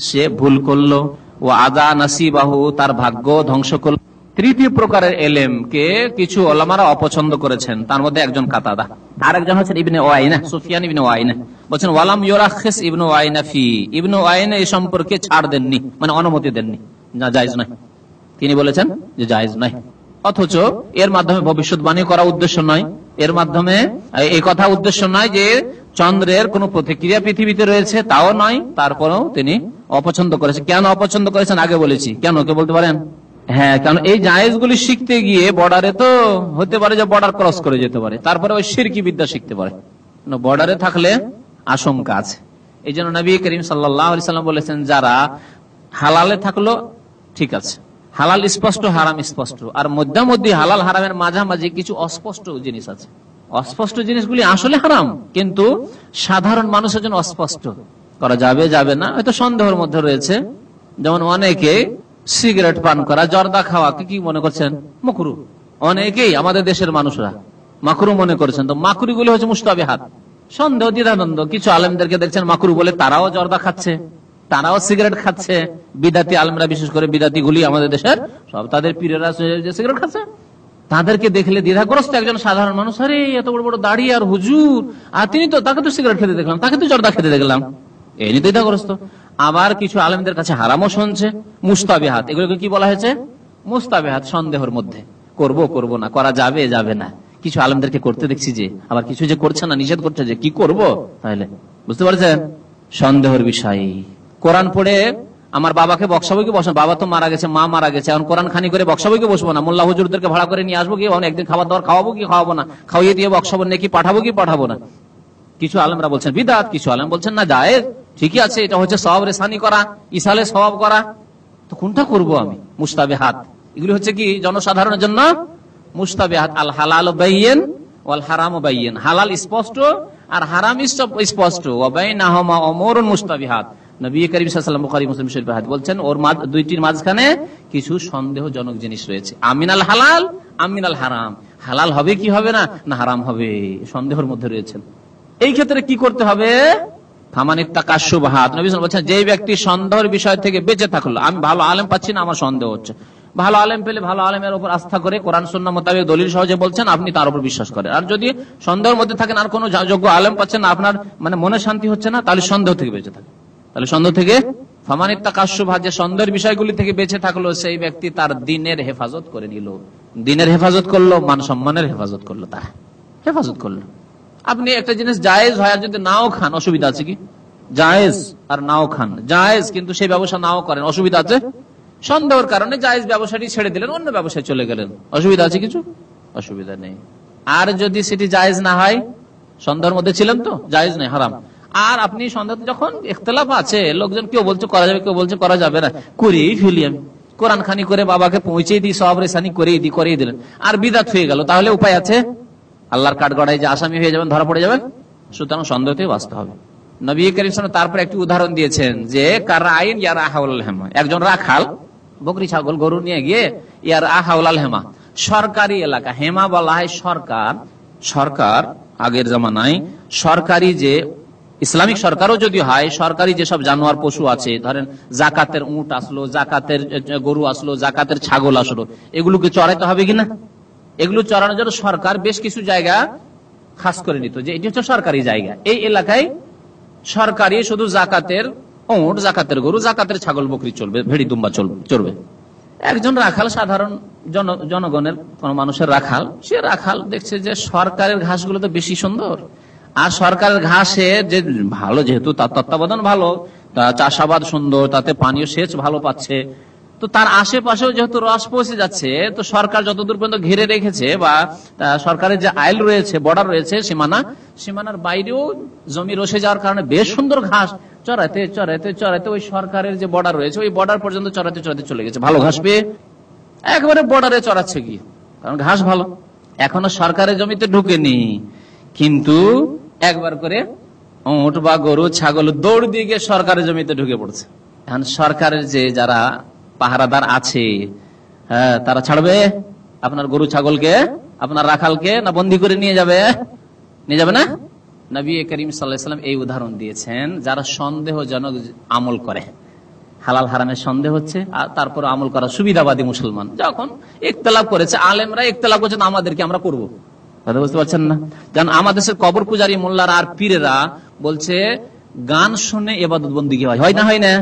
সে ভুল করলো। ও আদা নাসিবাহু, তার ভাগ্য ধ্বংস করলো। তৃতীয় প্রকারের এলেমকে কিছু ওলামারা অপছন্দ করেছেন, তার মধ্যে একজন কাতাদা, আর একজন হচ্ছেন ইবনে ওয়াইনা, সুফিয়ান ইবনে ওয়াইনা। বলছেন ওয়ালাম ইউরাখিস ইবনে ওয়াইনা ফি, ইবনে ওয়াইনা এই সম্পর্কে ছাড় দেননি, মানে অনুমতি দেননি, না জায়েজ নয়। তিনি বলেছেন যে জায়েজ নয়। অথচ এর মাধ্যমে ভবিষ্যৎবাণী করা উদ্দেশ্য নয়, এর মাধ্যমে এই কথা উদ্দেশ্য নয় যে চন্দ্রের কোন প্রতিক্রিয়া পৃথিবীতে রয়েছে, তাও নয়। তারপরেও তিনি অপছন্দ করেছেন। কেন অপছন্দ করেছেন আগে বলেছি, কেন কে বলতে পারেন? হ্যাঁ, কারণ এই জায়েজগুলি শিখতে গিয়ে বর্ডারে তো হতে পারে যে বর্ডার ক্রস করে যেতে পারে, তারপরে ওই শিরকি বিদ্যা শিখতে পারে, বর্ডারে থাকলে আশঙ্কা আছে। এই জন্য নবী করিম সাল্লাল্লাহু আলাইহি সাল্লাম বলেছেন, যারা হালালে থাকলো ঠিক আছে, হালাল স্পষ্ট, হারাম স্পষ্ট, আর মধ্যে হালাল হারামের মাঝামাঝি কিছু অস্পষ্ট জিনিস আছে। অস্পষ্ট জিনিসগুলি আসলে হারাম, কিন্তু সাধারণ মানুষের জন্য অস্পষ্ট, করা যাবে যাবে না, হয়তো সন্দেহের মধ্যে রয়েছে। যেমন অনেকে সিগারেট পান করা, জর্দা খাওয়া কি মনে করছেন? মাকরুহ। অনেকেই আমাদের দেশের মানুষরা মাকরুহ মনে করেছেন। তো মাকরুহ গুলি হচ্ছে মুস্তাবিহাত, সন্দেহ, দ্বিধাদ্বন্দ্ব। কিছু আলেমদেরকে দেখছেন মাকরুহ বলে তারাও জর্দা খাচ্ছে, তারাও সিগারেট খাচ্ছে। বিদাতি আলেমরা, বিশেষ করে বিদাতি গুলি আমাদের দেশের সব, তাদের পীরেরা সিগারেট খাচ্ছে। তাদেরকে দেখলে দ্বিধাগ্রস্ত একজন সাধারণ মানুষ, আরে এত বড় বড় দাড়ি আর হুজুর, আর তিনি তো, তাকে তো সিগারেট খেতে দেখলাম, তাকে তো জর্দা খেতে দেখলাম, এই নিয়ে দ্বিধাগ্রস্ত। আবার কিছু আলেমদের কাছে হারামও শুনছে, মুস্তাবিহাত। এগুলোকে কি বলা হয়েছে? মুস্তাবিহাত, সন্দেহের মধ্যে, করব না, করা যাবে যাবে না। কিছু আলেমদেরকে করতে দেখছি, যে আবার কিছু যে করছে না, নিষেধ করছে, যে কি করব? তাহলে বুঝতে পারছেন সন্দেহের বিষয়। কোরআন পড়ে আমার বাবাকে বক্সাবো কি বসবো? বাবা তো মারা গেছে, মা মারা গেছে, এখন কোরআন খানি করে বক্সাবো কি বসবো না? মোল্লা হুজুরদেরকে ভাড়া করে নিয়ে আসবো কি? একদিন খাবার দাবার খাওয়াবো কি খাওয়াবো না? খাওয়িয়ে দিয়ে বক্সাবো নাকি পাঠাবো কি পাঠাবো না? কিছু আলেমরা বলছেন বিদআত, কিছু আলেম বলছেন না জায়েজ। ঠিকই আছে, এটা হচ্ছে সওয়াব রেসানি করা, ইসালে সওয়াব করা। তো কোনটা করব আমি? মুস্তাবিহাত, এগুলি হচ্ছে কি জনসাধারণের জন্য মুস্তাবিহাত। আল হালাল বাইয়িন ওয়াল হারাম বাইয়িন, হালাল স্পষ্ট আর হারাম স্পষ্ট। ওয়া বাইনাহুমা উমুরুন মুস্তাবিহাত। নবী করিম সাল্লাল্লাহু আলাইহি ওয়াসাল্লাম বুখারী মুসলিম শরীফের হাদিস বলছেন, ওর দুইটির মাঝখানে কিছু সন্দেহজনক জিনিস রয়েছে। আমিনাল হালাল আমিনাল হারাম, হালাল হবে কি হবে না, না হারাম হবে, সন্দেহের মধ্যে রয়েছেন। এই ক্ষেত্রে কি করতে হবে? ফামানিত্তাকা শুবহাত, নবী সাল্লাল্লাহু আলাইহি ওয়াসাল্লাম বলছেন, যে ব্যক্তি সন্দেহের বিষয় থেকে বেঁচে থাকলো, আমি ভালো আলেম পাচ্ছি না, আমার সন্দেহ হচ্ছে, ভালো আলেম পেলে ভালো আলেমের উপর আস্থা করে কোরআন সুন্নাহ মোতাবেক দলিল সহজে বলছেন, আপনি তার উপর বিশ্বাস করেন। আর যদি সন্দেহের মধ্যে থাকেন, আর কোনো যোগ্য আলেম পাচ্ছেন না, আপনার মানে মনে শান্তি হচ্ছে না, তাহলে সন্দেহ থেকে বেঁচে থাকেন। তাহলে সন্দেহ থেকে ফামানিত্তাকা শুবহাত, যে সন্দেহের বিষয়গুলি থেকে বেঁচে থাকলো, সেই ব্যক্তি তার দ্বীনের হেফাজত করে নিল। দ্বীনের হেফাজত করলো, মান সম্মানের হেফাজত করলো, তার হেফাজত করলো। আপনি একটা জিনিস জায়েজ হয় আর যদি নাও খান, অসুবিধা আছে কি? জায়েজ আর নাও খান, জায়েজ কিন্তু সেই ব্যবসা নাও করেন, অসুবিধা আছে? সন্দেহের কারণে জায়েজ ব্যবসাটি ছেড়ে দিলেন, অন্য ব্যবসায় চলে গেলেন, অসুবিধা আছে কিছু? অসুবিধা নেই। আর যদি সেটি জায়েজ না হয়, সন্দেহের মধ্যে ছিলেন তো, জায়েজ নেই, হারাম। আর আপনি সন্দেহ, যখন ইখতিলাফ আছে, লোকজন কেউ বলছে করা যাবে, কেউ বলছে করা যাবে না, করেই ফেলি আমি, কোরআন খানি করে বাবাকে পৌঁছে দিই, সওয়াব রেসানি করেই দিলেন, আর বিদআত হয়ে গেল, তাহলে উপায় আছে? আল্লাহর কাঠগড়ায় যে আসামি হয়ে যাবেন, ধরা পড়ে যাবেন। সুতরাং সন্দেহ থেকে বাঁচতে হবে। নবী করিম সাল্লাল্লাহু আলাইহি ওয়াসাল্লাম তারপর একটি উদাহরণ দিয়েছেন, যে কারাইন ইয়ারা হাওলাল হেমা, একজন রাখাল বকরি ছাগল গরু নিয়ে গিয়ে ইয়ারা হাওলাল হেমা, সরকারি এলাকা, হেমা বলা হয় সরকার আগের জামানায় সরকারি, যে ইসলামিক সরকারও যদি হয়, সরকারি যেসব জানোয়ার পশু আছে, ধরেন জাকাতের উট আসলো, জাকাতের গরু আসলো, জাকাতের ছাগল আসলো, এগুলোকে চড়াইতে হবে কিনা? এগুলো চড়ানোর জন্য সরকার বেশ কিছু জায়গা খাস করে নিত, যে এটি হচ্ছে সরকারি জায়গা, এই এলাকায় সরকারি শুধু জাকাতের উট, জাকাতের গরু, জাকাতের ছাগল বকরি চলবে, ভেড়ি দুম্বা চলবে। একজন রাখাল, সাধারণ জনগণের কোন মানুষের রাখাল, সে রাখাল দেখছে যে সরকারের ঘাসগুলো তো বেশি সুন্দর, আর সরকারের ঘাসে যে ভালো, যেহেতু তার তত্ত্বাবধান ভালো, চাষাবাদ সুন্দর, তাতে পানীয় সেচ ভালো পাচ্ছে, তো তার আশেপাশেও যেহেতু রস পৌঁছে যাচ্ছে, তো সরকার যতদূর পর্যন্ত ঘিরে রেখেছে, বা সরকারের যে আইল রয়েছে, বর্ডার রয়েছে, সীমানার বাইরেও জমি রসে যাওয়ার কারণে বেশ সুন্দর ঘাস চড়াইতে ওই সরকারের যে বর্ডার রয়েছে, ওই বর্ডার পর্যন্ত চড়াইতে চলে গেছে, ভালো ঘাস পেয়ে একবারে বর্ডারে চড়াচ্ছে গিয়ে, কারণ ঘাস ভালো। এখনো সরকারের জমিতে ঢুকেনি, কিন্তু একবার করে উট বা গরু ছাগল দৌড় দিয়ে গিয়ে সরকারের জমিতে ঢুকে পড়ছে। এখন সরকারের যে যারা পাহারাদার আছে, তারা ছাড়বে আপনার গরু ছাগলকে, আপনার রাখালকে, না বন্দী করে নিয়ে যাবে না? নবী করিম সাল্লাল্লাহু আলাইহি ওয়াসাল্লাম এই উদাহরণ দিয়েছেন, যারা সন্দেহজনক আমল করে, হালাল হারামের সন্দেহ হচ্ছে, আর তারপর আমল করা সুবিধাবাদী মুসলমান, যখন ইখতিলাফ করেছে, আলেমরা ইখতিলাফ করেছেন, আমাদেরকে আমরা করব, কথা বুঝতে পারছেন না? কারণ আমাদের দেশের কবর পূজারী মোল্লারা আর পীরেরা বলছে গান শুনে ইবাদত বন্দেগী হয় না, হয় না?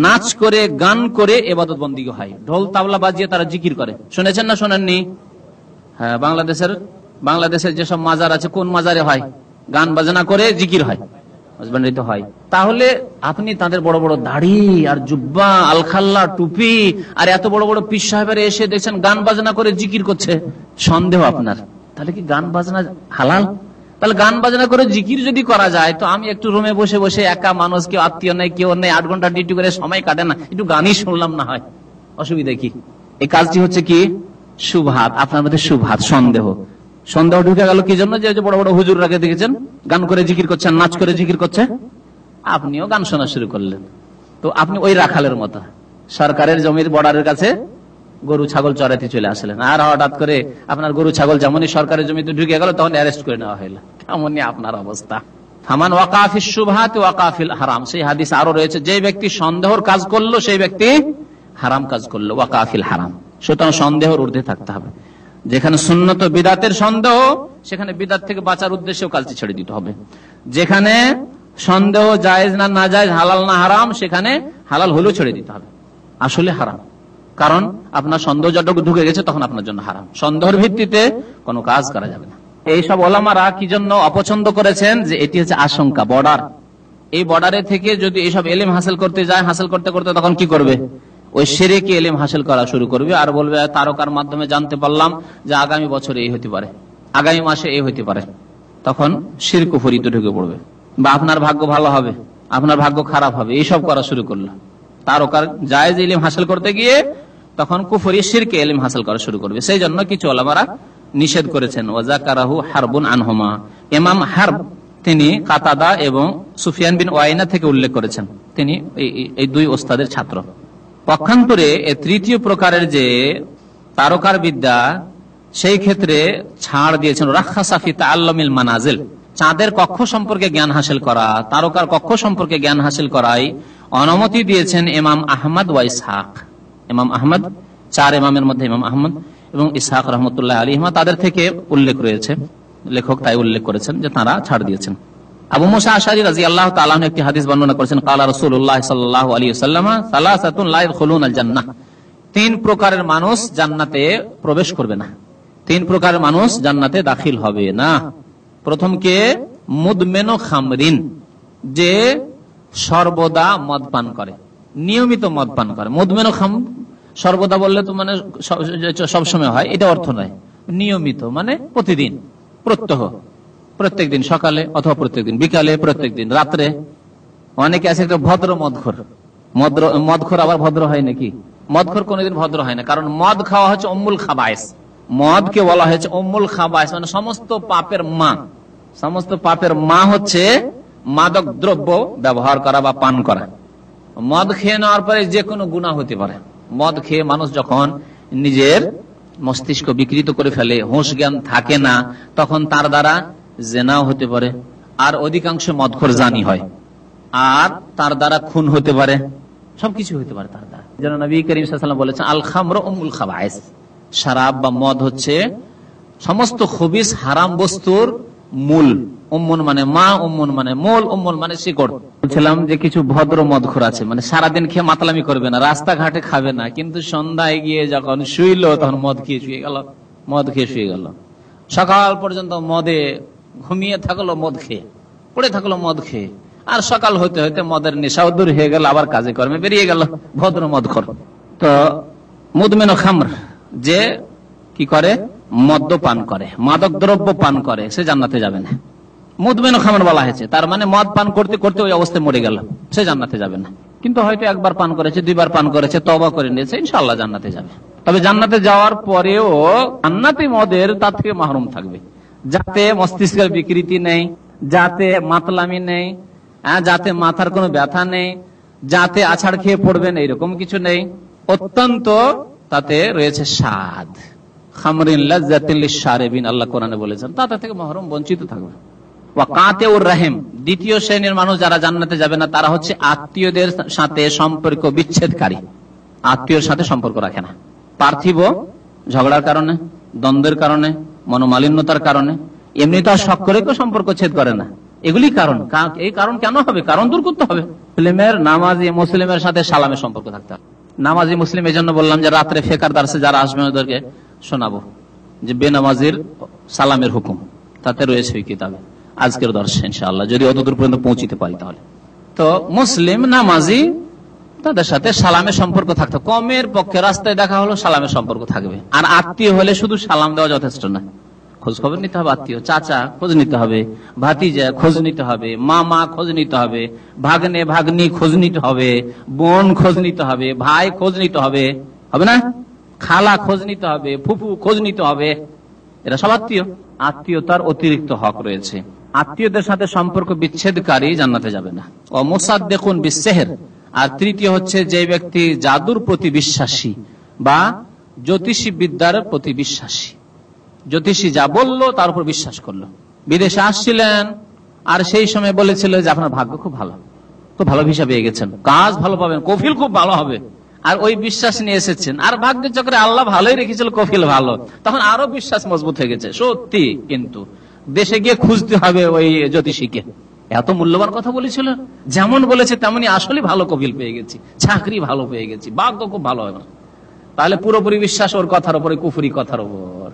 নাচ করে, গান করে ইবাদত বন্দেগী হয়, ঢোল তাবলা বাজিয়ে তারা জিকির করে, শুনেছেন না শোনেননি? হ্যাঁ, বাংলাদেশের যেসব মাজার আছে, কোন মাজারে হয়? গান বাজনা করে জিকির হয়, হয়। তাহলে আপনি তাদের বড় বড় দাড়ি আর জুব্বা, আলখাল্লা, টুপি, আর এত বড় বড় পীর সাহেবের এসে দেখছেন গান বাজনা করে জিকির করছে, সন্দেহ আপনার, তাহলে কি গান বাজনা হালাল? তাহলে গান বাজনা করে জিকির যদি করা যায়, তো আমি একটু রুমে বসে বসে একা মানুষ, কেউ আত্মীয় নেই, কেউ নেই, 8 ঘন্টা ডিউটি করে সময় কাটে না, একটু গানই শুনলাম না হয়, অসুবিধা কি? এই কাজটি হচ্ছে কি? শুবহাত, আপনার মধ্যে শুবহাত, সন্দেহ ঢুকে গেল। কি জন্য? যে বড় বড় হুজুররাকে দেখেছেন গান করে জিকির করছেন, নাচ করে জিকির করছে, আপনিও গান শোনা শুরু করলেন। তো আপনি ওই রাখালের মতো সরকারের জমির বর্ডারের কাছে গরু ছাগল চড়াতে চলে আসলেন, আর হঠাৎ করে আপনার গরু ছাগল যেমনই সরকারের জমিতে ঢুকে গেল, তখন অ্যারেস্ট করে নেওয়া হইল। কেমনই আপনার অবস্থা? ফামান ওয়াকাফিস শুবহাত ওয়াকাফিল হারাম, সেই হাদিস আরো রয়েছে, যে ব্যক্তি সন্দেহের কাজ করলো, সেই ব্যক্তি হারাম কাজ করলো, ওয়াকাফিল হারাম। সুতরাং সন্দেহের ঊর্ধ্বে থাকতে হবে। যেখানে সুন্নত বিদআতের সন্দেহ, সেখানে বিদআত থেকে বাঁচার উদ্দেশ্যেও কাজটি ছেড়ে দিতে হবে। যেখানে সন্দেহ জায়েজ না নাজায়েজ, হালাল না হারাম, সেখানে হালাল হলেও ছেড়ে দিতে হবে, আসলে হারাম। কারণ আপনার সন্দেহ যতটুকু ঢুকে গেছে তখন আপনার জন্য হারাম। সন্দেহের ভিত্তিতে কোনো কাজ করা যাবে না। এইসব ওলামারা কি জন্য অপছন্দ করেছেন, যে এটি হচ্ছে আশঙ্কা, বর্ডার। এই বর্ডারে থেকে যদি এইসব এলিম হাসিল করতে যায়, হাসিল করতে করতে তখন কি করবে, ওই শিরকি এলিম হাসিল করা শুরু করবে, আর বলবে তারকার মাধ্যমে জানতে পারলাম যে আগামী বছরে এই হতে পারে, আগামী মাসে এই হতে পারে, তখন শিরক কুফরিতে ঢুকে পড়বে। বা আপনার ভাগ্য ভালো হবে, আপনার ভাগ্য খারাপ হবে, এইসব করা শুরু করলো। তারকার জায়েজ ইলম হাসিল করতে গিয়ে তখন কুফরি শিরকে ইলম হাসিল করা শুরু করবে। সেই জন্য কিছু ওলামারা নিষেধ করেছেন। ওয়াজাকারাহু হারবুন আনহুমা, ইমাম হারব তিনি কাতাদা এবং সুফিয়ান বিন ওয়াইনা থেকে উল্লেখ করেছেন, তিনি এই দুই ওস্তাদের ছাত্র। পক্ষান্তরে তৃতীয় প্রকারের যে তারকার বিদ্যা, সেই ক্ষেত্রে ছাড় দিয়েছেন রাখাসা ফি তাআল্লুমিল মানাজিল, চাঁদের কক্ষ সম্পর্কে জ্ঞান হাসিল করা, তারকার কক্ষ সম্পর্কে জ্ঞান হাসিল করাই অনুমতি দিয়েছেন ইমাম আহমদ ওয়া ইসহাক। ইমাম আহমদ, চার ইমামের মধ্যে ইমাম আহমদ এবং ইসহাক রহমতুল্লাহ আলাইহিমা, তাদের থেকে উল্লেখ রয়েছে, লেখক তাই উল্লেখ করেছেন যে তারা ছাড় দিয়েছেন। আবু মুসা আশআরী রাদিয়াল্লাহু তাআলা আনহু একটি হাদিস বর্ণনা করেছেন, ক্বালা রাসূলুল্লাহ সাল্লাল্লাহু আলাইহি ওয়াসাল্লাম সালাসাতুন লা ইয়াদখুলুনাল জান্নাহ, তিন প্রকারের মানুষ জান্নাতে প্রবেশ করবে না, তিন প্রকারের মানুষ জান্নাতে দাখিল হবে না। প্রথম কে, মুদমেনো খামরিন, যে সর্বদা মদ পান করে, নিয়মিত মদ পান করে। মুদমেনো খাম, সর্বদা বললে তো মানে সবসময় হয়, এটা অর্থ নয়। নিয়মিত মানে প্রতিদিন, প্রত্যহ, প্রত্যেক দিন সকালে অথবা প্রত্যেক দিন বিকালে, প্রত্যেক দিন রাত্রে। অনেকে আছে একটা ভদ্র মদখোর, মদখোর আবার ভদ্র হয় নাকি? মদখোর কোনোদিন ভদ্র হয় না, কারণ মদ খাওয়া হচ্ছে উম্মুল খাবায়েস। মদকে বলা হয়েছে উম্মুল খাবায়েস, মানে সমস্ত পাপের মা। সমস্ত পাপের মা হচ্ছে মাদক দ্রব্য ব্যবহার করা বা পান করা। মদ খেয়ে নেওয়ার পরে যে কোনো গুনাহ হতে পারে। মদ খেয়ে মানুষ যখন নিজের মস্তিষ্ক বিকৃত করে ফেলে, হুঁশ জ্ঞান থাকে না, তখন তার দ্বারা জেনাও হতে পারে, আর অধিকাংশ মদখোর জানি হয়, আর তার দ্বারা খুন হতে পারে, সবকিছু হতে পারে তার দ্বারা। যেন নবী করিম সাল্লাল্লাহু আলাইহি ওয়াসাল্লাম বলেছেন, আল খামরু উম্মুল খাবায়েস, শরাব বা মদ হচ্ছে সমস্ত খবিস হারাম বস্তুর মূল। উম্মুন মানে মা, উম্মুন মানে মূল, উম্মুল মানে শিকড়। বলছিলাম যে কিছু ভদ্র মদখোর আছে, মানে সারাদিন খেয়ে মাতলামি করবে না, রাস্তাঘাটে খাবে না, কিন্তু সন্ধ্যায় গিয়ে যখন শুইলো তখন মদ খেয়ে শুয়ে গেল, মদ খেয়ে শুয়ে গেল, সকাল পর্যন্ত মদে ঘুমিয়ে থাকলো, মদ খেয়ে পড়ে থাকলো, মদ খেয়ে, আর সকাল হইতে হইতে মদের নেশাও দূর হয়ে গেল, আবার কাজে কর্মে বেরিয়ে গেল, ভদ্র মদখোর। তো মুদমেনো খামর, যে কি করে, মদ্য পান করে, মাদক দ্রব্য পান করে, সে জান্নাতে যাবে না। মুদমেনো খামর বলা হয়েছে, তার মানে মদ পান করতে করতে ওই অবস্থায় মরে গেল, সে জান্নাতে যাবে না। কিন্তু হয়তো একবার পান করেছে, দুইবার পান করেছে, তওবা করে নিয়েছে, ইনশাআল্লাহ জান্নাতে যাবে। তবে জান্নাতে যাওয়ার পরেও জান্নাতি মদের তার থেকে মাহরুম থাকবে, যাতে মস্তিষ্কের বিকৃতি নেই, যাতে মাতলামি নেই, যাতে মাথার কোনো ব্যথা নেই, যাতে আছাড় খেয়ে পড়বেন এরকম কিছু নেই। অত্যন্ত তাতে রয়েছে স্বাদ, খামরিন লাজ্জাতিল লিশারিবিন, আল্লাহ কোরআনে বলেছেন, তাতে থেকে মাহরুম, বঞ্চিত থাকবে। ওয়া কাতিউর রাহিম, দ্বিতীয় শ্রেণীর মানুষ যারা জান্নাতে যাবে না, তারা হচ্ছে আত্মীয়দের সাথে সম্পর্ক বিচ্ছেদকারী, আত্মীয়র সাথে সম্পর্ক রাখে না। পার্থিব ঝগড়ার কারণে, দ্বন্দ্বের কারণে, মনোমালিন্যতার কারণে, এমনি তো আর শখ করে কেউ সম্পর্ক ছেদ করে না, এগুলি কারণ। এই কারণ কেন হবে? কারণ দূর করতে হবে। মুসলিমের, নামাজি মুসলিমের সাথে সালামের সম্পর্ক থাকতে হবে। নামাজি মুসলিম, এই জন্য বললাম যে রাত্রে ফেকার দার্সে যারা আসবে ওদেরকে শোনাবো যে বেনামাজির সালামের হুকুম, তাতে রয়েছে ওই কিতাবে আজকের দর্শে ইনশাআল্লাহ, যদি অতদূর পর্যন্ত পৌঁছিতে পারি তাহলে। তো মুসলিম নামাজি তাদের সাথে সালামের সম্পর্ক থাকতে, কমের পক্ষে রাস্তায় দেখা হলো সালামের সম্পর্ক থাকবে। আর আত্মীয় হলে শুধু সালাম দেওয়া যথেষ্ট না, খোঁজ খবর নিতে হবে। আত্মীয়, চাচা খোঁজ নিতে হবে, ভাতিজা খোঁজ নিতে হবে, মামা খোঁজ নিতে হবে, ভাগ্নে ভাগ্নি খোঁজ নিতে হবে, বোন খোঁজ নিতে হবে, ভাই খোঁজ নিতে হবে, হবে না? খালা খোঁজ নিতে হবে, ফুফু খোঁজ নিতে হবে, এরা সব আত্মীয়। আত্মীয়তার অতিরিক্ত হক রয়েছে। আত্মীয়দের সাথে সম্পর্ক বিচ্ছেদকারী জান্নাতে যাবে না। ও মুসাদ্দিকুন বিসসিহর, আর তৃতীয় হচ্ছে যে ব্যক্তি জাদুর প্রতি বিশ্বাসী বা জ্যোতিষী বিদ্যার প্রতি বিশ্বাসী, জ্যোতিষী যা বললো তার উপর বিশ্বাস করলো। বিদেশে আসছিলেন আর সেই সময় বলেছিল যে আপনার ভাগ্য খুব ভালো, খুব ভালো ভিসা পেয়ে গেছেন, কাজ ভালো পাবেন, কফিল খুব ভালো হবে, আর ওই বিশ্বাস নিয়ে এসেছেন। আর ভাগ্যের চক্রে আল্লাহ ভালোই রেখেছিল, কফিল ভালো, তখন আরো বিশ্বাস মজবুত হয়ে গেছে সত্যি। কিন্তু দেশে গিয়ে খুঁজতে হবে ওই জ্যোতিষীকে, এত মূল্যবান কথা বলেছিল, যেমন বলেছে তেমনি আসলে ভালো কফিল পেয়ে গেছি, চাকরি ভালো পেয়ে গেছি, ভাগ্য খুব ভালো হবে। তাহলে পুরোপুরি বিশ্বাস ওর কথার উপরে, কুফরি কথার উপর,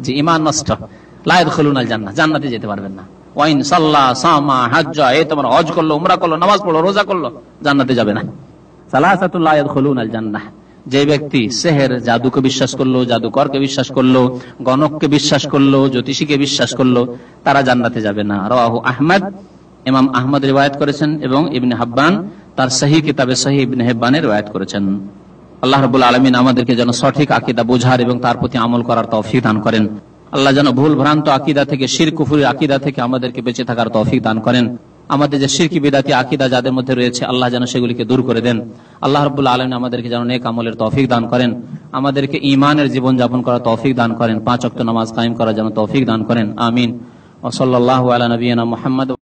যে ইমান নষ্ট, লা ইয়াদখুলুনাল জান্নাহ, জান্নাতে যেতে পারবেন না। ওয়াইন সাল্লাহ সামা হাজ্জা, এই তোমার হজ করলো, উমরা করলো, নামাজ পড়লো, রোজা করলো, জান্নাতে যাবে না। সালাসাতুল লা ইয়াদখুলুনাল জান্নাহ, যে ব্যক্তি সেহের, জাদুকে বিশ্বাস করলো, জাদুকরকে বিশ্বাস করলো, গণককে বিশ্বাস করলো, জ্যোতিষীকে বিশ্বাস করলো, তারা জান্নাতে যাবে না। রাওয়াহু আহমদ, ইমাম আহমদ রিওয়ায়াত করেছেন এবং ইবনে হিব্বান তার সহিহ কিতাবে সহিহ ইবনে হিব্বানে রিওয়ায়াত করেছেন। আল্লাহ রাব্বুল আলামিন আমাদেরকে যেন সঠিক আকীদা বোঝার এবং তার প্রতি আমল করার তৌফিক দান করেন। আল্লাহ যেন ভুল ভ্রান্ত আকীদা থেকে, শিরক কুফরির আকীদা থেকে আমাদেরকে বেঁচে থাকার তৌফিক দান করেন। আমাদের যে শিরকি বিদাতি আকীদা যাদের মধ্যে রয়েছে, আল্লাহ যেন সেগুলিকে দূর করে দেন। আল্লাহ রাব্বুল আলামিন আমাদেরকে যেন নেক আমলের তৌফিক দান করেন, আমাদেরকে ঈমানের জীবন যাপন করার তৌফিক দান করেন, 5 ওয়াক্ত নামাজ কায়েম করার যেন তৌফিক দান করেন। আমিন। ওয়া সাল্লাল্লাহু আলা নবিয়িনা মুহাম্মদ।